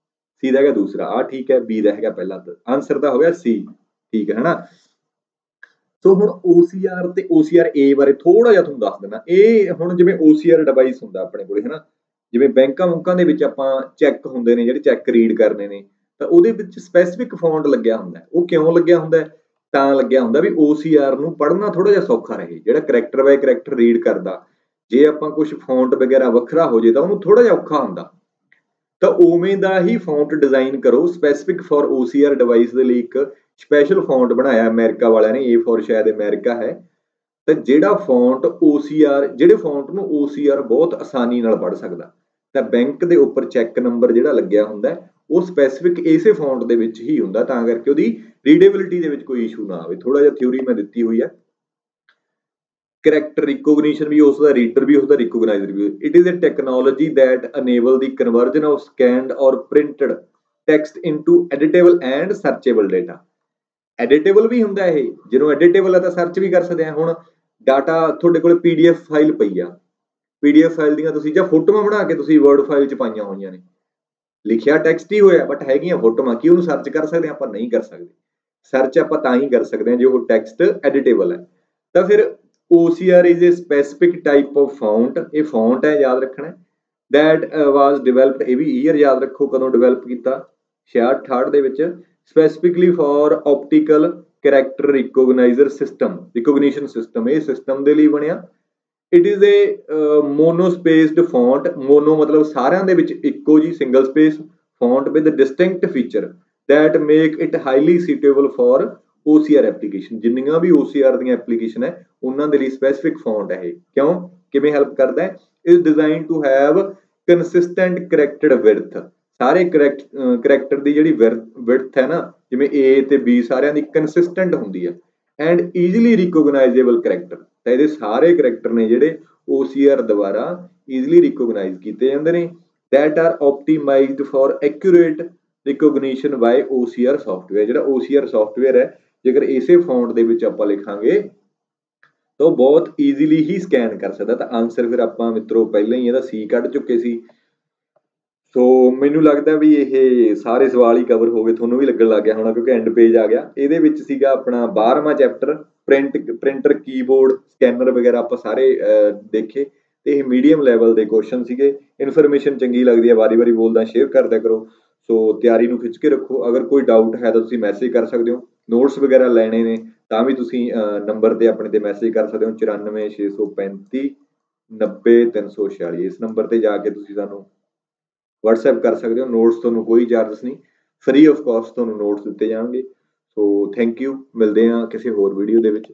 C ਦਾ ਹੈਗਾ ਦੂਸਰਾ, ਆਹ ਠੀਕ ਹੈ, B ਦਾ ਹੈਗਾ ਪਹਿਲਾ, ਆਂਸਰ ਦਾ ਹੋ ਗਿਆ C, ਠੀਕ ਹੈ ਹਨਾ। ਸੋ ਹੁਣ OCR ਤੇ OCR A ਬਾਰੇ ਥੋੜਾ ਜਿਹਾ ਤੁਹਾਨੂੰ ਦੱਸ ਦਿੰਦਾ। ਇਹ ਹੁਣ ਜਿਵੇਂ OCR ਡਿਵਾਈਸ ਹੁੰਦਾ ਆਪਣੇ ਕੋਲੇ ਹਨਾ, ਜਿਵੇਂ ਬੈਂਕਾਂ ਬੁੰਕਾਂ ਦੇ ਵਿੱਚ ਆਪਾਂ ਚੈੱਕ ਹੁੰਦੇ ਨੇ, ਜਿਹੜੇ ਚੈੱਕ ਰੀਡ ਕਰਨੇ ਨੇ, ਤਾਂ ਉਹਦੇ ਵਿੱਚ ਸਪੈਸੀਫਿਕ ਫੌਂਟ ਲੱਗਿਆ ਹੁੰਦਾ। ਉਹ ਕਿਉਂ ਲੱਗਿਆ ਹੁੰਦਾ? ਤਾਂ ਲੱਗਿਆ ਹੁੰਦਾ ਵੀ OCR ਨੂੰ ਪੜ੍ਹਨਾ ਥੋੜਾ ਜਿਹਾ ਸੌਖਾ ਰਹੇ, ਜਿਹੜਾ ਕਰੈਕਟਰ ਬਾਈ ਕਰੈਕਟਰ ਰੀਡ ਕਰਦਾ। ਜੇ ਆਪਾਂ ਕੁਝ ਫੌਂਟ ਵਗੈਰਾ ਵੱਖਰਾ ਹੋ ਜੇ ਤਾਂ ਉਹਨੂੰ ਥੋੜਾ ਜਿਹਾ ਔਖਾ ਹੁੰਦਾ। ਤਾਂ ਉਵੇਂ ਦਾ ਹੀ ਫੌਂਟ ਡਿਜ਼ਾਈਨ ਕਰੋ ਸਪੈਸੀਫਿਕ ਫॉर OCR ਡਿਵਾਈਸ ਦੇ ਲਈ। ਇੱਕ ਸਪੈਸ਼ਲ ਫੌਂਟ ਬਣਾਇਆ ਅਮਰੀਕਾ ਵਾਲਿਆਂ ਨੇ, A ਫॉर ਸ਼ਾਇਦ ਅਮਰੀਕਾ ਹੈ। ਤਾਂ ਜਿਹੜਾ ਫੌਂਟ OCR, ਜਿਹੜੇ ਫੌਂਟ ਨੂੰ OCR ਬਹੁਤ ਆਸਾਨੀ ਨਾਲ ਪੜ੍ਹ ਸਕਦਾ, ਤਾਂ ਬੈਂਕ ਦੇ ਉੱਪਰ ਚੈੱਕ ਨੰਬਰ ਜਿਹੜਾ ਲੱਗਿਆ ਹੁੰਦਾ ਉਹ ਸਪੈਸੀਫਿਕ ਇਸੇ ਫੌਂਟ ਦੇ ਵਿੱਚ ਹੀ ਹੁੰਦਾ, ਤਾਂ ਕਰਕੇ ਉਹਦੀ ਰੀਡੇਬਿਲਿਟੀ ਦੇ ਵਿੱਚ ਕੋਈ ਇਸ਼ੂ ਨਾ ਆਵੇ। ਥੋੜਾ ਜਿਹਾ ਥਿਊਰੀ ਮੈਂ ਦਿੱਤੀ ਹੋਈ ਹੈ। ਕਰੈਕਟਰ ਰਿਕੋਗਨੀਸ਼ਨ ਵੀ ਉਸਦਾ, ਰੀਡਰ ਵੀ ਉਸਦਾ, ਰਿਕੋਗਨਾਈਜ਼ਰ ਵੀ। It is a technology that enable the conversion of scanned or printed text into editable and searchable data. Editable ਵੀ ਹੁੰਦਾ ਇਹ, ਜਦੋਂ ਐਡੀਟੇਬਲ ਹੈ ਤਾਂ ਸਰਚ ਵੀ ਕਰ ਸਕਦੇ ਆ। ਹੁਣ ਡਾਟਾ ਤੁਹਾਡੇ ਕੋਲ PDF ਫਾਈਲ ਪਈ ਆ, PDF ਫਾਈਲ ਦੀਆਂ ਤੁਸੀਂ ਜਾਂ ਫੋਟੋਆਂ ਬਣਾ ਕੇ ਤੁਸੀਂ ਵਰਡ ਫਾਈਲ 'ਚ ਪਾਈਆਂ ਹੋਈਆਂ ਨੇ, ਲਿਖਿਆ ਟੈਕਸਟ ਹੀ ਹੋਇਆ ਬਟ ਹੈਗੀਆਂ ਫੋਟੋਆਂ, ਕੀ ਉਹਨੂੰ ਸਰਚ ਕਰ ਸਕਦੇ ਆਪਾਂ? ਨਹੀਂ ਕਰ ਸਕਦੇ। ਸਰਚ ਆਪਾਂ ਤਾਂ ਹੀ ਕਰ ਸਕਦੇ ਹਾਂ ਜੇ ਉਹ ਟੈਕਸਟ ਐਡੀਟੇਬਲ ਹੈ। ਤਾਂ ਫਿਰ OCR is a specific type of font, ਇਹ ਫੌਂਟ ਹੈ, ਯਾਦ ਰੱਖਣਾ। that was developed, ਇਹ ਵੀ ਈਅਰ ਯਾਦ ਰੱਖੋ ਕਦੋਂ ਡਿਵੈਲਪ ਕੀਤਾ, 66-68 ਦੇ ਵਿੱਚ, specifically for optical character recognition system। ਇਹ ਸਿਸਟਮ ਦੇ ਲਈ ਬਣਿਆ। It is a monospaced font, mono ਮਤਲਬ ਸਾਰਿਆਂ ਦੇ ਵਿੱਚ ਇੱਕੋ ਜੀ single space font with distinct feature that make it highly suitable for OCR application. ਜਿੰਨੀਆਂ ਵੀ OCR ਦੀਆਂ ਐਪਲੀਕੇਸ਼ਨ ਹੈ ਉਹਨਾਂ ਦੇ ਲਈ ਸਪੈਸੀਫਿਕ ਫੌਂਟ ਹੈ ਇਹ। ਕਿਉਂ, ਕਿਵੇਂ ਹੈਲਪ ਕਰਦਾ ਹੈ? Is design to have consistent character width. ਸਾਰੇ ਕਰੈਕਟਰ ਦੀ ਜਿਹੜੀ ਵਿਡਥ ਹੈ ਨਾ, ਜਿਵੇਂ A ਤੇ B ਸਾਰਿਆਂ ਦੀ ਕੰਸਿਸਟੈਂਟ ਹੁੰਦੀ ਹੈ। ਐਂਡ ਈਜ਼ੀਲੀ ਰਿਕੋਗਨਾਈਜ਼ੇਬਲ ਕਰੈਕਟਰ, ਤਾਂ ਇਹਦੇ ਸਾਰੇ ਕਰੈਕਟਰ ਨੇ ਜਿਹੜੇ OCR ਦੁਆਰਾ ਈਜ਼ੀਲੀ ਰਿਕੋਗਨਾਈਜ਼ ਕੀਤੇ ਜਾਂਦੇ ਨੇ। That are optimized for accurate recognition by OCR software. ਜਿਹੜਾ OCR ਸੌਫਟਵੇਅਰ ਹੈ, ਜੇਕਰ ਇਸੇ ਫੌਂਟ ਦੇ ਵਿੱਚ ਆਪਾਂ ਲਿਖਾਂਗੇ ਤਾਂ ਉਹ ਬਹੁਤ ਈਜ਼ੀਲੀ ਹੀ ਸਕੈਨ ਕਰ ਸਕਦਾ। ਤਾਂ ਆਨਸਰ ਫਿਰ ਆਪਾਂ ਮਿੱਤਰੋ ਪਹਿਲਾਂ ਹੀ ਇਹਦਾ C ਕੱਢ ਚੁੱਕੇ ਸੀ। ਸੋ ਮੈਨੂੰ ਲੱਗਦਾ ਵੀ ਇਹ ਸਾਰੇ ਸਵਾਲ ਹੀ ਕਵਰ ਹੋ ਗਏ, ਤੁਹਾਨੂੰ ਵੀ ਲੱਗਣ ਲੱਗ ਗਿਆ ਹੋਣਾ ਕਿਉਂਕਿ ਐਂਡ ਪੇਜ ਆ ਗਿਆ। ਇਹਦੇ ਵਿੱਚ ਸੀਗਾ ਆਪਣਾ 12ਵਾਂ ਚੈਪਟਰ, ਪ੍ਰਿੰਟਰ ਕੀਬੋਰਡ ਸਕੈਨਰ ਵਗੈਰਾ ਆਪਾਂ ਸਾਰੇ ਦੇਖੇ, ਤੇ ਇਹ ਮੀਡੀਅਮ ਲੈਵਲ ਦੇ ਕੁਐਸਚਨ ਸੀਗੇ। ਇਨਫੋਰਮੇਸ਼ਨ ਚੰਗੀ ਲੱਗਦੀ ਹੈ, ਵਾਰੀ-ਵਾਰੀ ਬੋਲਦਾ, ਸ਼ੇਅਰ ਕਰਦਿਆ ਕਰੋ। ਸੋ ਤਿਆਰੀ ਨੂੰ ਖਿੱਚ ਕੇ ਰੱਖੋ। ਅਗਰ ਕੋਈ ਡਾਊਟ ਹੈ ਤਾਂ ਤੁਸੀਂ ਮੈਸੇਜ ਕਰ ਸਕਦੇ ਹੋ। ਨੋਟਸ ਵਗੈਰਾ ਲੈਣੇ ਨੇ ਤਾਂ ਵੀ ਤੁਸੀਂ ਨੰਬਰ ਤੇ ਆਪਣੇ ਤੇ ਮੈਸੇਜ ਕਰ ਸਕਦੇ ਹੋ, 94 635 90 346। ਇਸ ਨੰਬਰ ਤੇ ਜਾ ਕੇ ਤੁਸੀਂ ਸਾਨੂੰ WhatsApp ਕਰ ਸਕਦੇ ਹੋ। ਨੋਟਸ ਤੁਹਾਨੂੰ ਕੋਈ ਚਾਰਜਸ ਨਹੀਂ, ਫ੍ਰੀ ਆਫ ਕਾਸਟ ਤੁਹਾਨੂੰ ਨੋਟਸ ਦਿੱਤੇ ਜਾਣਗੇ। ਸੋ ਥੈਂਕ ਯੂ, ਮਿਲਦੇ ਹਾਂ ਕਿਸੇ ਹੋਰ ਵੀਡੀਓ ਦੇ ਵਿੱਚ।